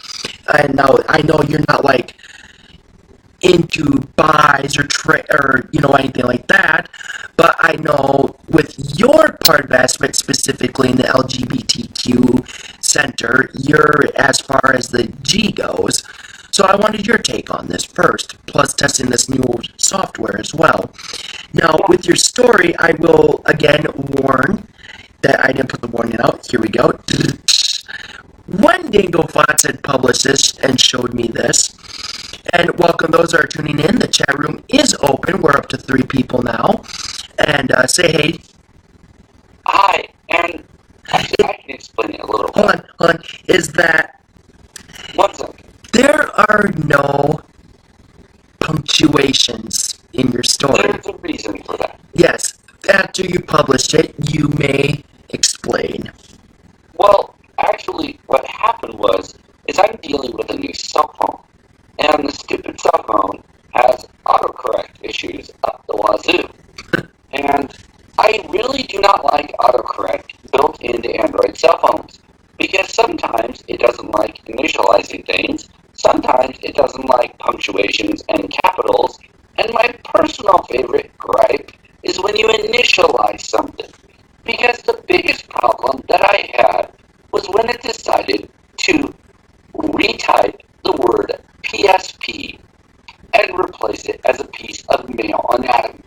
And now I know you're not like into buys or anything like that, but I know with your part investment specifically in the LGBTQ center, you're as far as the G goes. So I wanted your take on this first, plus testing this new software as well. Now, with your story, I will again warn that I didn't put the warning out. Here we go. When Dingofox had published this and showed me this, and welcome those that are tuning in, the chat room is open. We're up to 3 people now. And say hey. Hi, and actually I can explain it a little bit. Hold on. Is that One second. there are no punctuations in your story. There's a reason for that. Yes, after you published it, you may explain. Well, actually, what happened is I'm dealing with a new cell phone, and the stupid cell phone has autocorrect issues up the wazoo. And I really do not like autocorrect built into Android cell phones, because sometimes it doesn't like initializing things, sometimes it doesn't like punctuations and capitals, and my personal favorite gripe is when you initialize something. Because the biggest problem that I had was when it decided to retype the word PSP and replace it as a piece of male anatomy.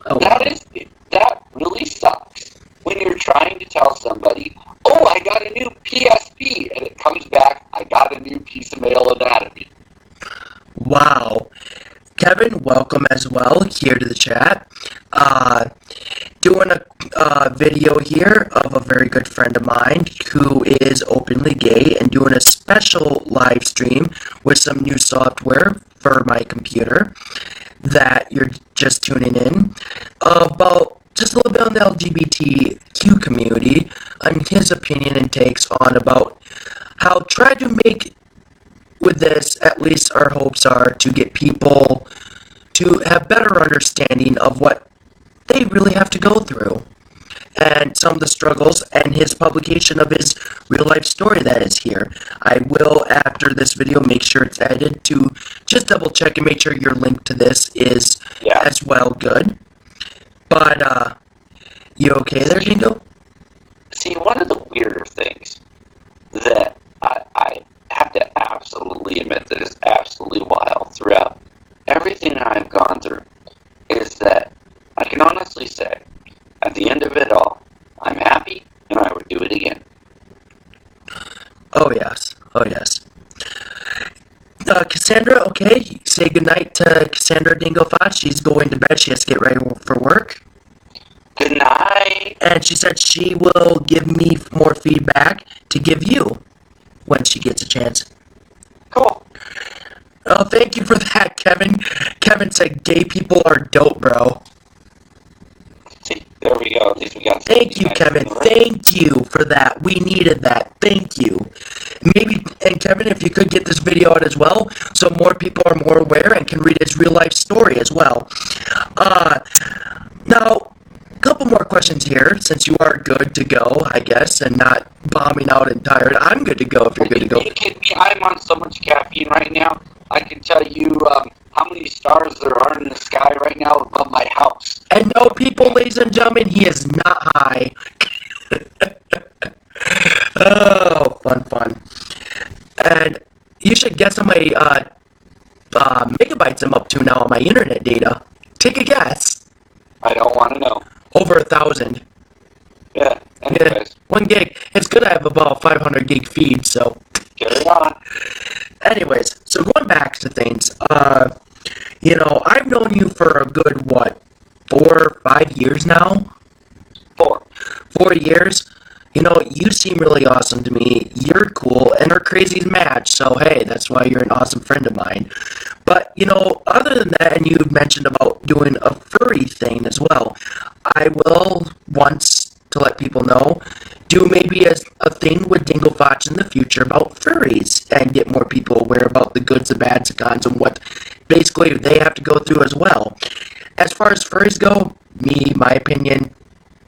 Oh. That really sucks when you're trying to tell somebody, oh, I got a new PSP, and it comes back, I got a new piece of male anatomy. Wow. Kevin, welcome as well here to the chat. Doing a video here of a very good friend of mine who is openly gay and doing a special live stream with some new software for my computer that you're just tuning in about just a little bit on the LGBTQ community and his opinion and takes on about how try to make with this, at least our hopes are to get people to have better understanding of what they really have to go through and some of the struggles and his publication of his real life story that is here. I will, after this video, make sure it's edited to just double check and make sure your link to this is as well good. But, you okay there, Dingo? See, one of the weirder things that I have to absolutely admit that is absolutely wild throughout everything I've gone through is that I can honestly say, at the end of it all, I'm happy and I would do it again. Oh, yes. Oh, yes. Cassandra, okay. Say goodnight to Cassandra Dingofox. She's going to bed. She has to get ready for work. Good night. And she said she will give me more feedback to give you when she gets a chance. Cool. Oh, thank you for that, Kevin. Kevin said gay people are dope, bro. See, there we go. At least we got. Thank you, Kevin. Thank you for that. We needed that. Thank you. Maybe, and Kevin, if you could get this video out as well, so more people are more aware and can read his real life story as well. Now, a couple more questions here, since you are good to go, I guess, and not bombing out and tired. I'm good to go if you're good to go. I'm on so much caffeine right now. I can tell you how many stars there are in the sky right now above my house. And no, people, ladies and gentlemen, he is not high. Oh, fun. And you should guess how many megabytes I'm up to now on my internet data. Take a guess. I don't want to know. Over 1,000. Yeah, anyways. Yeah, 1 gig. It's good I have about 500 gig feed, so. Carry on. Anyways, so going back to things, you know, I've known you for a good, 4 or 5 years now? 4. 4 years? You know, you seem really awesome to me. You're cool, and our crazies match, so hey, that's why you're an awesome friend of mine. But, you know, other than that, and you mentioned about doing a furry thing as well, I will, once to let people know, do maybe a thing with Dingofox in the future about furries and get more people aware about the goods, the bads, the cons, and what basically they have to go through as well. As far as furries go, my opinion,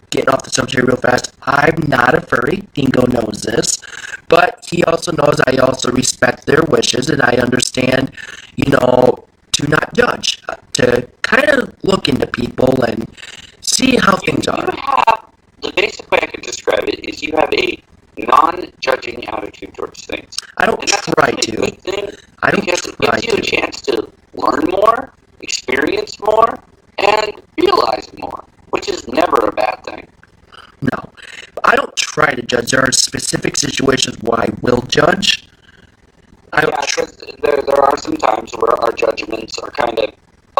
getting off the subject real fast, I'm not a furry. Dingo knows this. But he also knows I also respect their wishes and I understand, you know, to not judge. To kind of look into people and see how things are. The basic way I can describe it is you have a non-judging attitude towards things. I don't try to. Good thing I don't because try it gives you a chance to learn more, experience more, and realize more, which is never a bad thing. No. I don't try to judge. There are specific situations where I will judge. There are some times where our judgments are kind of,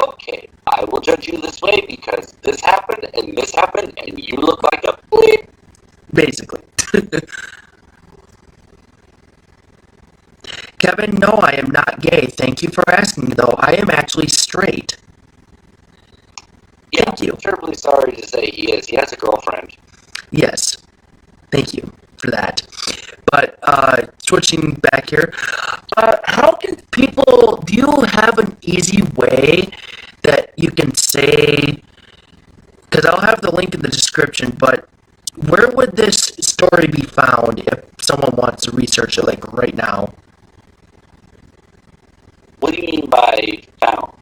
okay, I will judge you this way because this happened, and you look like a bleep. Basically. Kevin, no, I am not gay. Thank you for asking, though. I am actually straight. Yeah, Thank you. I'm terribly sorry to say he is. He has a girlfriend. Yes. Thank you for that. But, switching back here, how can people, do you have an easy way that you can say, because I'll have the link in the description, but where would this story be found if someone wants to research it, like, right now? What do you mean by found?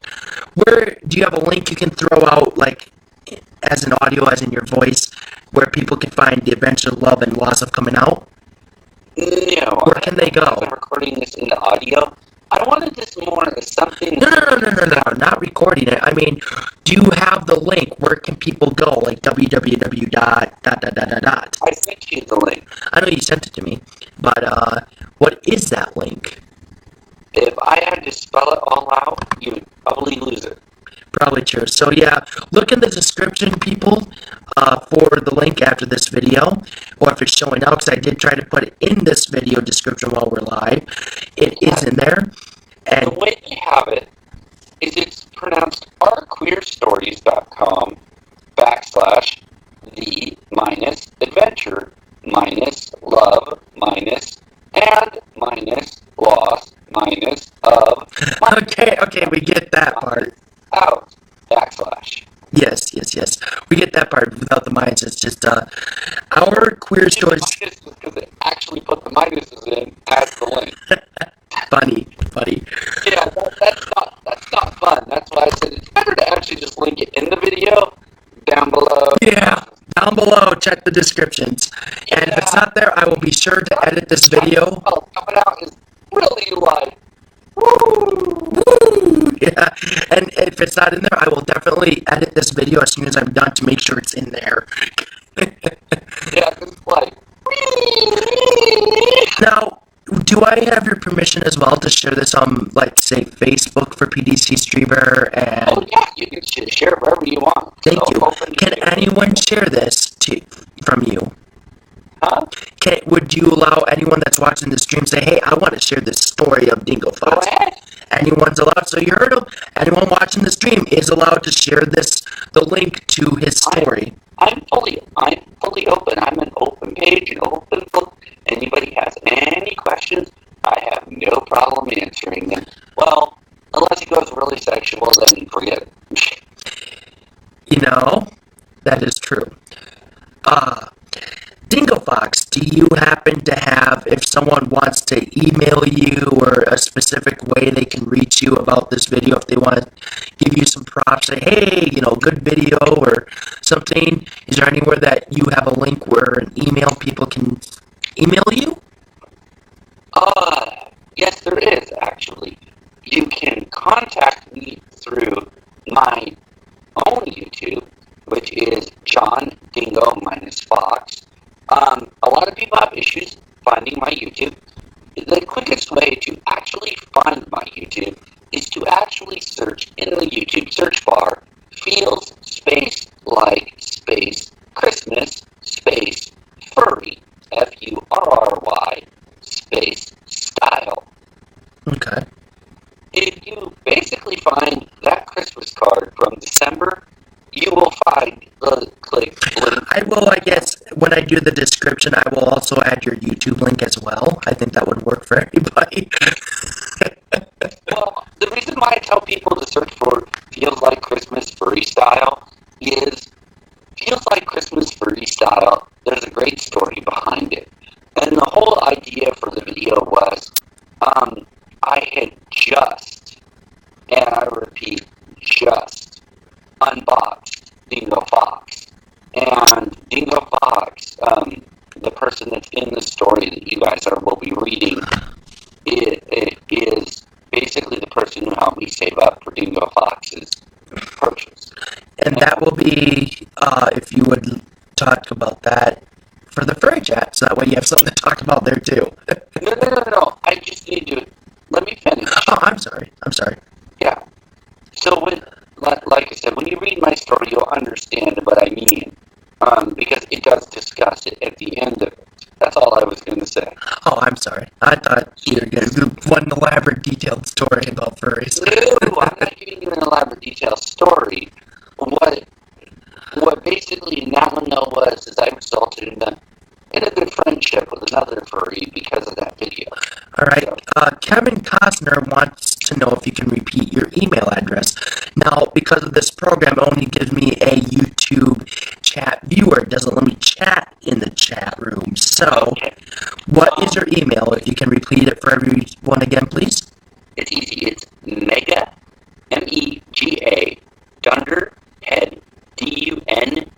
Where, do you have a link you can throw out, like, as an audio, as in your voice, where people can find the eventual love and loss of coming out? No. Where can they go? I'm recording this into audio. I wanted this more as something... No, not recording it. I mean, do you have the link? Where can people go? Like www. I sent you the link. I know you sent it to me. But what is that link? If I had to spell it all out, you would probably lose it. Probably true. So yeah, look in the description, people, for the link after this video, or if it's showing now, because I did try to put it in this video description while we're live. It is in there. And the way we have it is it's pronounced ourqueerstories.com / the minus adventure minus love minus and minus loss minus of okay, we get that part. out / Yes. We get that part without the minus. It's just our queer stories. Because it actually put the minuses in as the link. Funny. Yeah, that's not fun. That's why I said it's better to actually just link it in the video down below. Yeah, down below, check the descriptions. And if it's not there, I will be sure to edit this video. Oh, coming out is really like, Woo! Yeah, and if it's not in there, I will definitely edit this video as soon as I'm done to make sure it's in there. yeah, it's like. Now, do I have your permission as well to share this on, like, say, Facebook for PDC Streamer? And Oh yeah, you can share it wherever you want. Thank you. Open Can to anyone share this from you? Huh? Would you allow anyone that's watching the stream say, hey, I want to share this story of Go Dingofox? ahead. Anyone's allowed. So you heard him. Anyone watching the stream is allowed to share the link to his story. I'm fully open. I'm an open page, an open book. Anybody has any questions, I have no problem answering them. Well, unless it goes really sexual, then forget it. You know, that is true. Dingofox, do you happen to have, if someone wants to email you or a specific way they can reach you about this video, if they want to give you some props, say, hey, good video or something, is there anywhere that you have a link where an email people can email you? Yes, there is, actually. You can contact me through my own YouTube, which is John Dingo Fox. A lot of people have issues finding my YouTube. The quickest way to actually find my YouTube is to actually search in the YouTube search bar, feels space like space Christmas space furry, FURRY space style. Okay. If you basically find that Christmas card from December, you will find the click link. I will, I guess, when I do the description, I will also add your YouTube link as well. I think that would work for everybody. Well, the reason why I tell people to search for Feels Like Christmas Furry Style is Feels Like Christmas Furry Style, there's a great story behind it. And the whole idea for the video was, I had just, and I repeat, just unboxed Dingofox. And Dingofox, the person that's in the story that you guys will be reading, it is basically the person who helped me save up for Dingofox's purchase. And that will be, if you would talk about that for the furry chat, so that way you have something to talk about there too. No. I just need to, let me finish. Oh, I'm sorry. Yeah. So when, like I said, when you read my story, you'll understand what I mean. Because it does discuss it at the end of it. That's all I was going to say. Oh, I'm sorry. I thought you were going to do one elaborate, detailed story about furries. No, I'm not giving you an elaborate, detailed story. What basically in that one though was is I resulted in a good friendship with another furry because of that video. All right. Kevin Costner wants to know if you can repeat your email address. Now, because of this program, it only gives me a YouTube chat viewer. It doesn't let me chat in the chat room. So, what is your email? If you can repeat it for everyone again, please. It's easy. It's mega, MEGA, Dunderhead, DUNDERHEAD,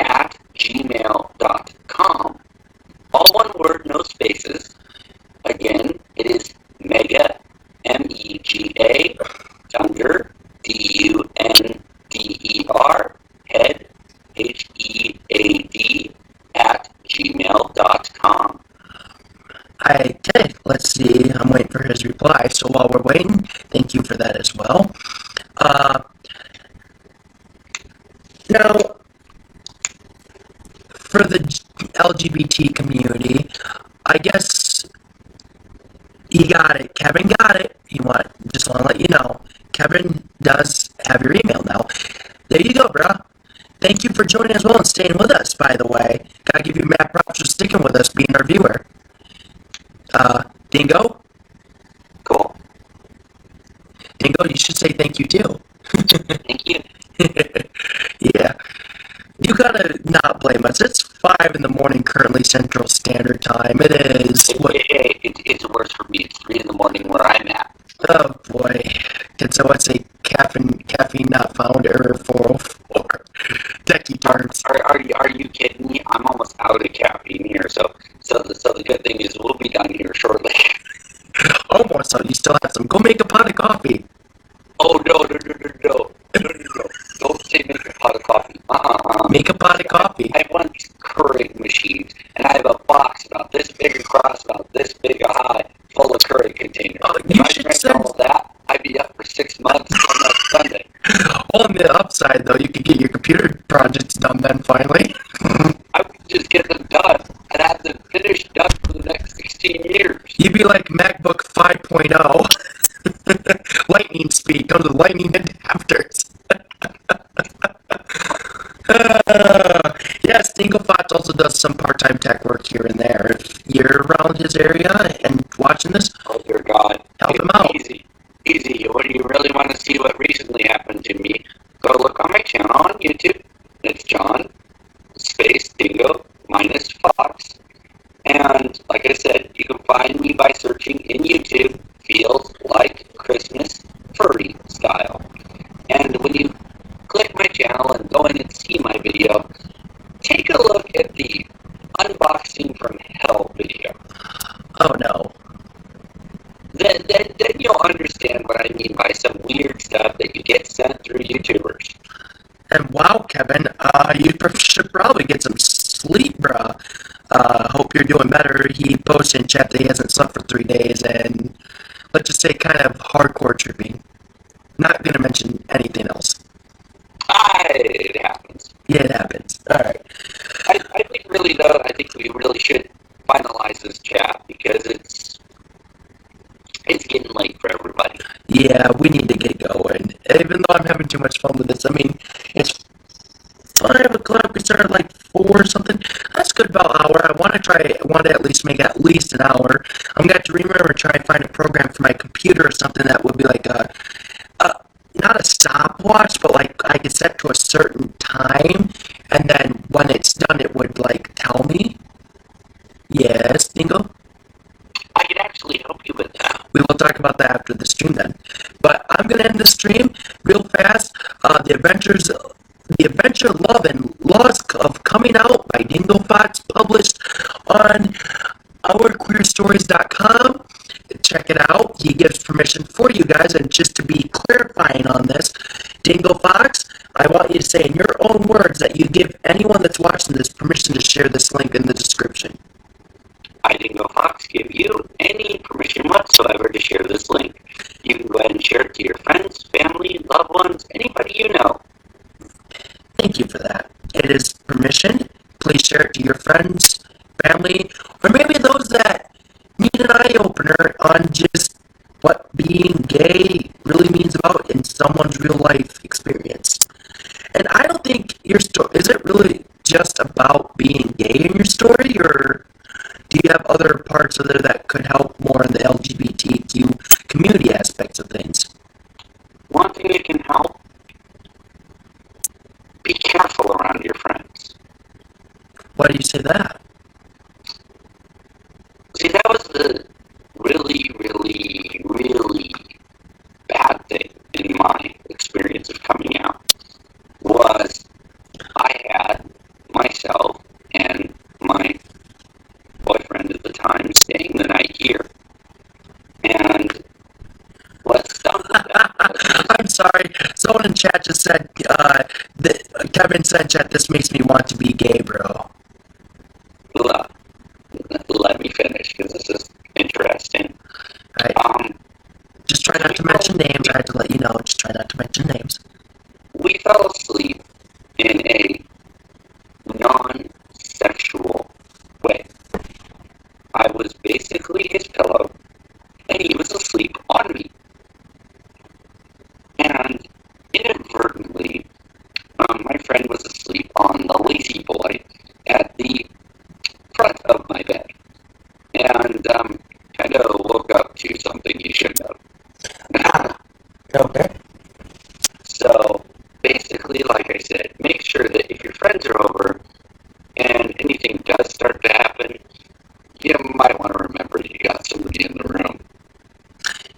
at gmail.com. All one word, no spaces. Again, it is mega, MEGA, Dunder, DUNDER, head, HEAD, waiting for his reply. So while we're waiting, thank you for that as well. Now, for the LGBT community, I guess he got it. Kevin got it. Just want to let you know, Kevin does have your email now. There you go, bro. Thank you for joining as well and staying with us, by the way. Gotta give you mad props for sticking with us, being our viewer. Dingo? Cool. Dingo, you should say thank you too. Thank you. Yeah. You gotta not blame us. It's 5 in the morning currently Central Standard Time. It is. It's worse for me. It's 3 in the morning where I'm at. Oh boy. Can someone say caffeine not found, error 404? Techie terms. Are you kidding me? I'm almost out of caffeine here, so the good thing is we'll be done here shortly. Almost, so you still have some. Go make a pot of coffee. Oh no. Don't say make a pot of coffee. Make a pot of coffee. I have one of these Keurig machines, and I have a box about this big across, about this big high, full of Keurig containers. You if I should drank send all of that, I'd be up for 6 months on next Sunday. On the upside, though, you could get your computer projects done then finally. I would just get them done and have them finished done for the next 16 years. You'd be like MacBook 5.0. Lightning speed. Go to the lightning adapters. Yes, Dingofox also does some part-time tech work here and there. If you're around his area and watching this, Oh dear God. help him out. Easy. What do you really want to see what recently happened to me? Go look on my channel on YouTube. It's John space Dingo minus Fox. And like I said, you can find me by searching in YouTube Feels Like Christmas Furry Style. And when you click my channel and go in and see my video, take a look at the unboxing from hell video. Oh no. Then you'll understand what I mean by some weird stuff that you get sent through YouTubers. And wow, Kevin, you should probably get some sleep, bruh. Hope you're doing better. He posted in chat that he hasn't slept for 3 days, and let's just say kind of hardcore tripping. Not gonna mention anything else. It happens. Yeah, it happens. Alright. I think really though, I think we really should finalize this chat because it's getting late for everybody. Yeah, we need to get going. Even though I'm having too much fun with this. I mean, it's 5 o'clock. We started like 4 or something. That's good about an hour. I want to at least make at least an hour. I'm going to have to remember to try and find a program for my computer or something that would be like not a stopwatch, but like I could set to a certain time, and then when it's done, it would like tell me. Yes, Dingo? I could actually help you with that. We will talk about that after the stream then. But I'm going to end the stream real fast. The Adventure Love and Laws of Coming Out by Dingofox, published on ourqueerstories.com. Check it out. He gives permission for you guys. And just to be clarifying on this, Dingofox, I want you to say in your own words that you give anyone that's watching this permission to share this link in the description. I Dingofox give you any permission whatsoever to share this link. You can go ahead and share it to your friends, family, loved ones, anybody you know. Thank you for that. It is permission. Please share it to your friends, family, or maybe those that need an eye-opener on just what being gay really means about in someone's real-life experience. And I don't think your story, is it really just about being gay in your story, or do you have other parts of there that could help more in the LGBTQ community aspects of things? One thing that can help, be careful around your friends. Why do you say that? See, that was the really, really, really bad thing in my experience of coming out, was I had myself and my boyfriend at the time staying the night here. And what stumbled that was... I'm sorry. Someone in chat just said, Kevin said in chat, this makes me want to be gay, bro. Let me finish, because this is interesting. Right. try not to mention names. I had to let you know. Just try not to mention names. We fell asleep in a non-sexual way. I was basically his pillow, and he was asleep on me. And inadvertently, my friend was asleep on the lazy boy at the front of my bed. And kind of woke up to something he shouldn't have. Okay. So, basically, like I said, make sure that if your friends are over and anything does start to happen, you might want to remember you got somebody in the room.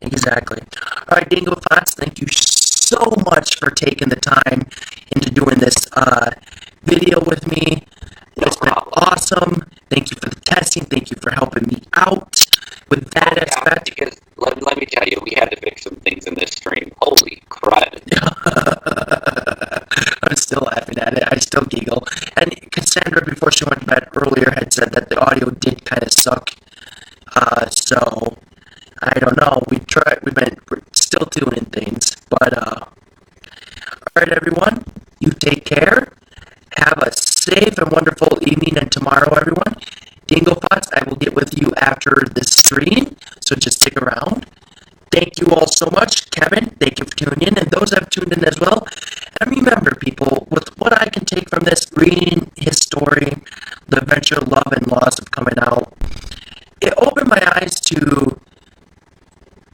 Exactly. All right, Dingofox, thank you so much for taking the time into doing this video with me. It's been awesome. Thank you for the testing. Thank you for helping me out with that aspect. Because let me tell you, we had to fix some things in this stream. Holy crap. I'm still laughing at it. I still giggle. And Cassandra, before she went to bed earlier, had said that the audio did kind of suck. So, I don't know. We're still doing things. But, alright, everyone. You take care. Have a safe and wonderful evening and tomorrow, everyone. Dingofox, I will get with you after this stream, so just stick around. Thank you all so much. Kevin, thank you for tuning in, and those that have tuned in as well. And remember, people, with what I can take from this, reading his story, the adventure, love, and loss of coming out, it opened my eyes to,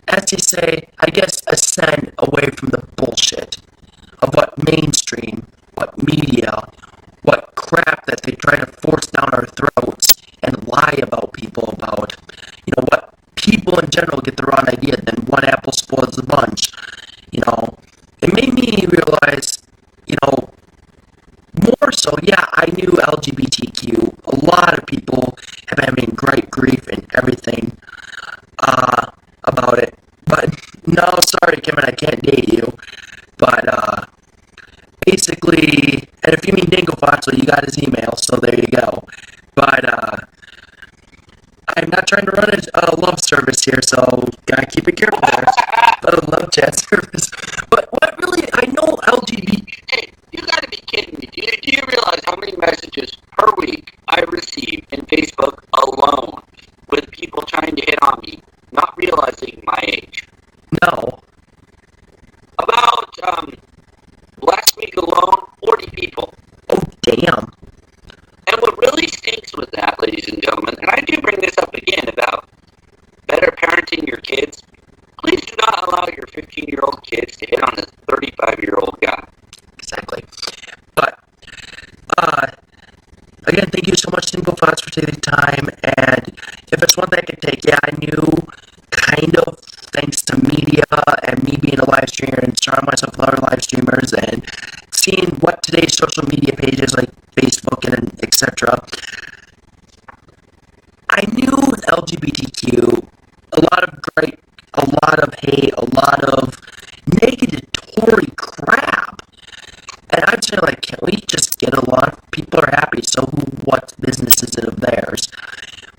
as they say, I guess, ascend away from the bullshit of what mainstream, what media, what crap that they try to force down our throats and lie about people about. You know, what people in general get the wrong idea, then one apple spoils the bunch. You know, it made me realize, you know, more so, yeah, I knew LGBTQ. A lot of people have been having great grief and everything about it. But, no, sorry, Kevin, I can't date you. But, basically, and if you mean Dingofox, well, you got his email, so there you go. But, I'm not trying to run a love service here, so gotta keep it careful there. A love chat service. But what really, I know LGBT... Hey, you gotta be kidding me. Do you realize how many messages per week I receive in Facebook alone with people trying to hit on me, not realizing my age? No. About, last week alone, 40 people. Oh, damn. And what really stinks with that, ladies and gentlemen, and I do bring this up again about better parenting your kids, please do not allow your 15-year-old kids to hit on a 35-year-old guy. Exactly. But, again, thank you so much, Dingofox, for taking the time. And if it's one thing I could take, yeah, I knew, kind of, thanks to media and me being a live streamer and surrounding myself with other live streamers and seeing what today's social media pages like Facebook and etc. I knew with LGBTQ, a lot of hate, a lot of negatory crap. And I'd say, like, can't we just get along? People are happy, so what business is it of theirs?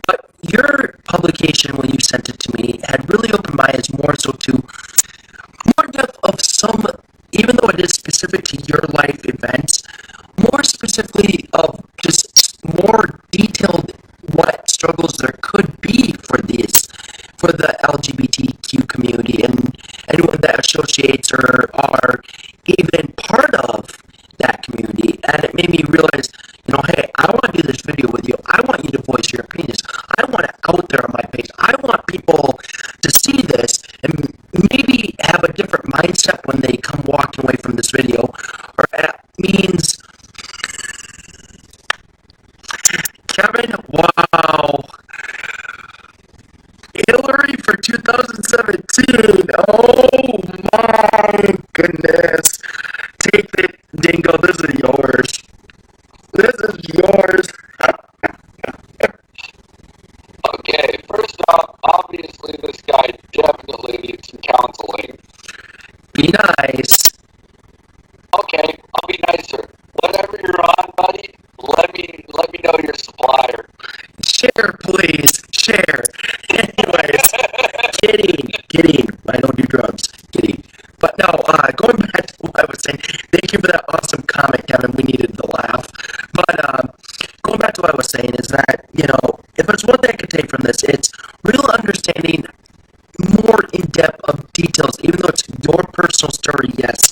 But your publication, when you sent it to me, had really opened my eyes more so to more depth of some, even though it is specific to your life events, more specifically of just more detailed what struggles there could be for the LGBTQ community and anyone that associates or are even part of that community. And it made me realize, you know, hey, I want to do this video with you. I want you to voice your opinions. I want it out there on my page. I want people to see this and maybe have a different mindset when they come walking away from this video. Or that means, Kevin, wow. Hillary for 2017. Oh my goodness. Take it, Dingo. This is yours. This is yours. Okay, first off, obviously this guy definitely needs some counseling. Be nice. Okay, I'll be nicer. Whatever you're on, buddy, let me know your supplier. Share, please. Share. Anyways, kidding. Kidding. I don't do drugs. Kidding. But no, going back to what I was saying, thank you for that awesome comment, Kevin. We needed the laugh. But going back to what I was saying is that, if there's one thing I could take from this, it's real understanding more in-depth of details, even though it's your personal story, yes.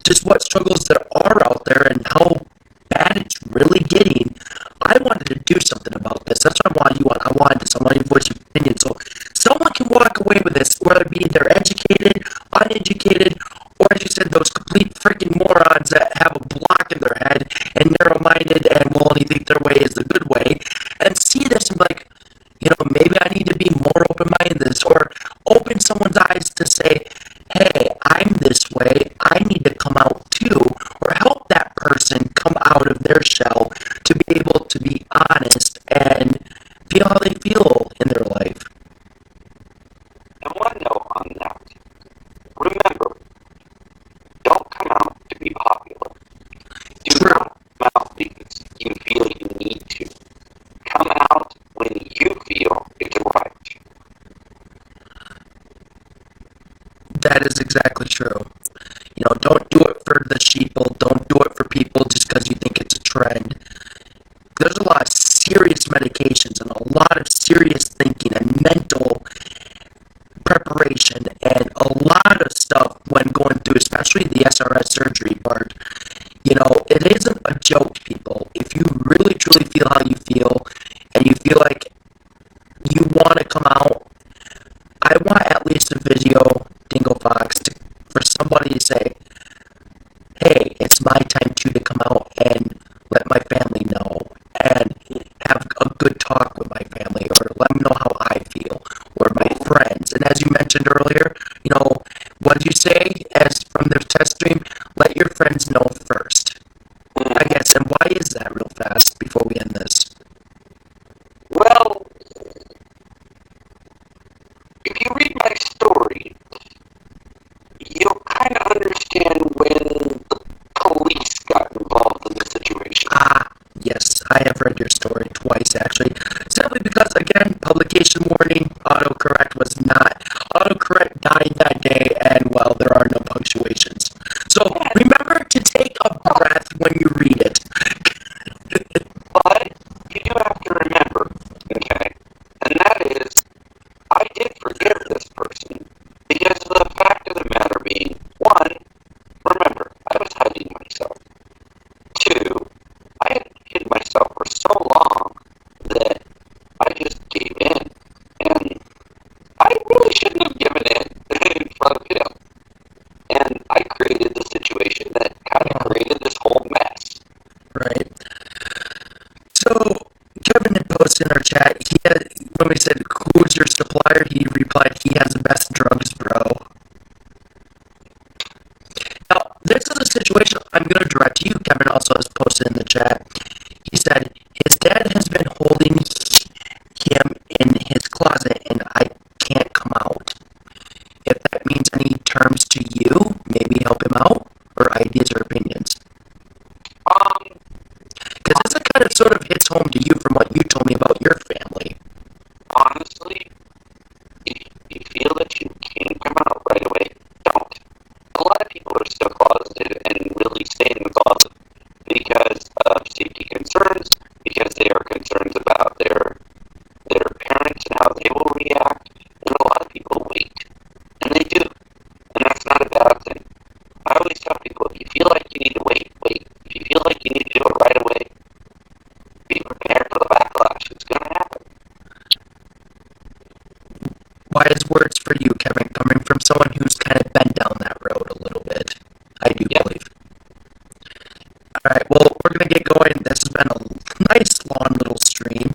Just what struggles there are out there and how bad it's really getting. I wanted to do something about this. That's what I want you on. I wanted this. I want you to voice your opinion. So someone can walk away with this, whether it be they're educated, uneducated, or as you said, those complete freaking morons that have a block in their head and narrow-minded and will only think their way is the good way, and see this and be like, maybe I need to be more open-minded, or open someone's eyes to say, hey, I'm this way, I need to come out too, or help that person come out of their shell to be able to be honest and feel how they feel in their life. And one note on that. Remember, don't come out to be popular. Do not come out because you feel you need to. Come out when you feel it's right. That is exactly true. Don't do it for the sheeple. Don't do it for people just because you think it's a trend. There's a lot of serious medications and a lot of serious thinking and mental preparation and a lot of stuff when going through, especially the SRS surgery part. It isn't a joke, people. If you really truly feel how you feel and you feel like you want to come out, I want at least a video, Dingofox, for somebody to say, hey, it's my time too to come out and let my family know and have a good talk with my family, or let them know how I feel, or my friends. And as you mentioned earlier, what did you say as from the test stream? Let your friends know first. I guess, and why is that real fast before we end this? Well, if you read my story, you'll kind of understand when the police got involved in the situation. Yes, I have read your story twice, actually. Simply because, again, publication warning, autocorrect was not. Autocorrect died that day, and, well, there are no punctuations. So, remember to take a breath when you read it. But you do have to remember, okay, and that is, I did forgive this person because of the fact of the matter being, one, remember, I was hiding myself. Two, I had hid myself for so long that I just gave in. And I really shouldn't have given in front of him. And I created the situation that kind of created this whole mess. Right. So, Kevin had posted in our chat, when we said, who's your supplier, he replied, he has the best drugs, bro. Now, this is a situation I'm going to direct to you. Kevin also has posted in the chat. He said, his dad has been holding him in his closet and I can't come out. If that means any terms to you, maybe help him out, or ideas or opinions. Because this kind of sort of hits home to you from what you told me about your family. Honestly, if you feel that you can't come out right away, don't. A lot of people are still closeted and really stay in the closet because of safety concerns, because they are concerned about their parents and how they will react, and a lot of people wait. And they do. And that's not a bad thing. I always tell people, if you feel like you need to wait, wait. If you feel like you need to do it right away, be prepared for the backlash. It's going to happen. Wise words for you, Kevin, coming from someone who's kind of been down that road a little bit. I do believe. Alright, well, we're going to get going. This has been a nice, long little stream.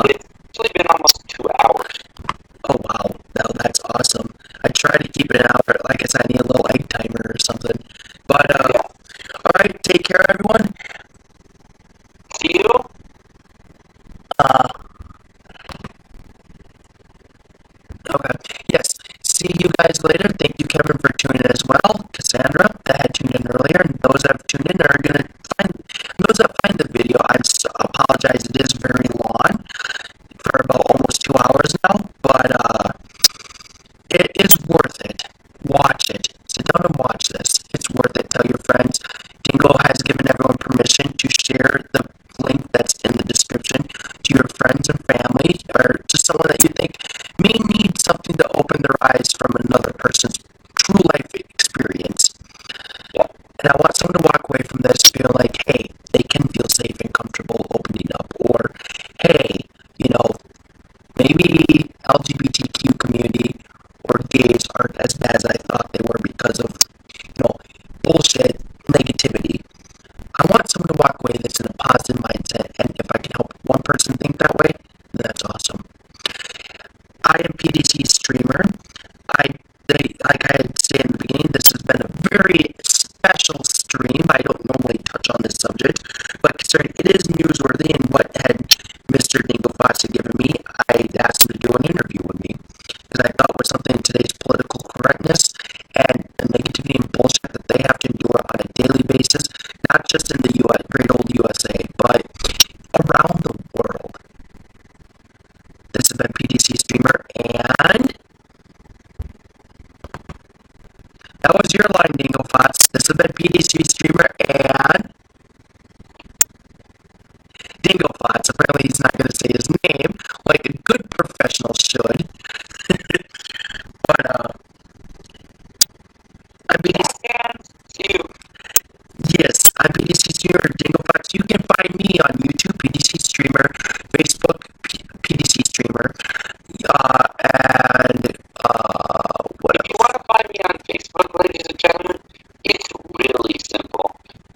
It's actually been almost 2 hours. Oh, wow. No, that's awesome. I try to keep it an hour. Like I said, I need a little egg timer or something. But, alright, take care, everyone. See you. Okay. Yes. See you guys later. Thank you, Kevin, for tuning in as well. Cassandra, that had tuned in earlier, and those that have tuned in are going to those that find the video, I apologize, it is very long, for about almost 2 hours now, but, It is worth it. Watch it. Sit down and watch this. It's worth it. Tell your friends. Dingo has given everyone permission to share the link that's in the description to your friends and family, or to someone that you think may need something to open their eyes from another person's true life experience. Yeah. And I want someone to walk away from this feeling like, hey, they can feel safe and comfortable opening up, or hey, maybe LGBTQ community or gays aren't as bad as I thought they were because of, bullshit, negativity. I want someone to walk away that's in a positive mindset, and if I can help one person think that way, that's awesome. I am PDC Streamer. Like I had said in the beginning, this has been a very special stream. I don't normally touch on this subject, but considering it is newsworthy and what had Mr. Dingofox had given me, I asked him to do an interview with me, because I thought with something in today's political correctness and the negativity and bullshit that they have to endure on a daily basis, not just in the great old USA, but around the world. This has been PDC Streamer, and that was your line, Dingofox. This has been PDC Streamer, and Dingofox. Apparently he's not going to say his name like a good professional should. But, I'm Yes, I'm PDC Streamer, Dingofox. You can find me on YouTube, PDC Streamer, Facebook, PDC Streamer, and, what If you want to find me on Facebook, ladies and gentlemen, it's really simple.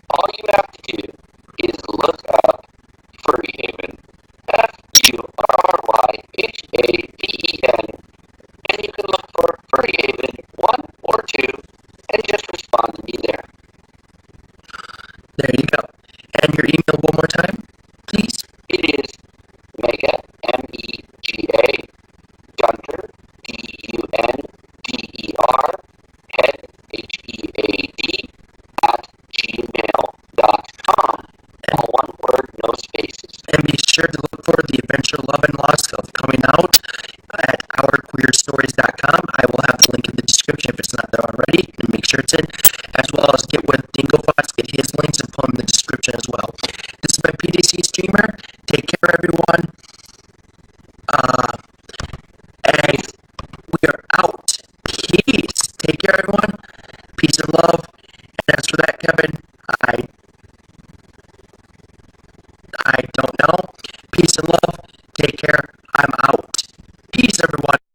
All you have to do is look up Furryhaven. Furryhaven. And you can look for Furryhaven 1 or 2 and just respond to me there. There you go. And your email one more time, please? It is Mega, MEGA, Gunter, DUNDER, head, HEAD, at gmail.com. All one word, no spaces. And be sure to look for The Adventure, Love, and Lost of coming out at ourqueerstories.com. I will have the link in the description if it's not there already, and make sure it's in, as well as get with Dingofox, get his links, and put them in the description as well. This has been PDC Streamer. Take care, everyone. And we are out. Peace. Take care, everyone. Peace and love. And as for that, Kevin,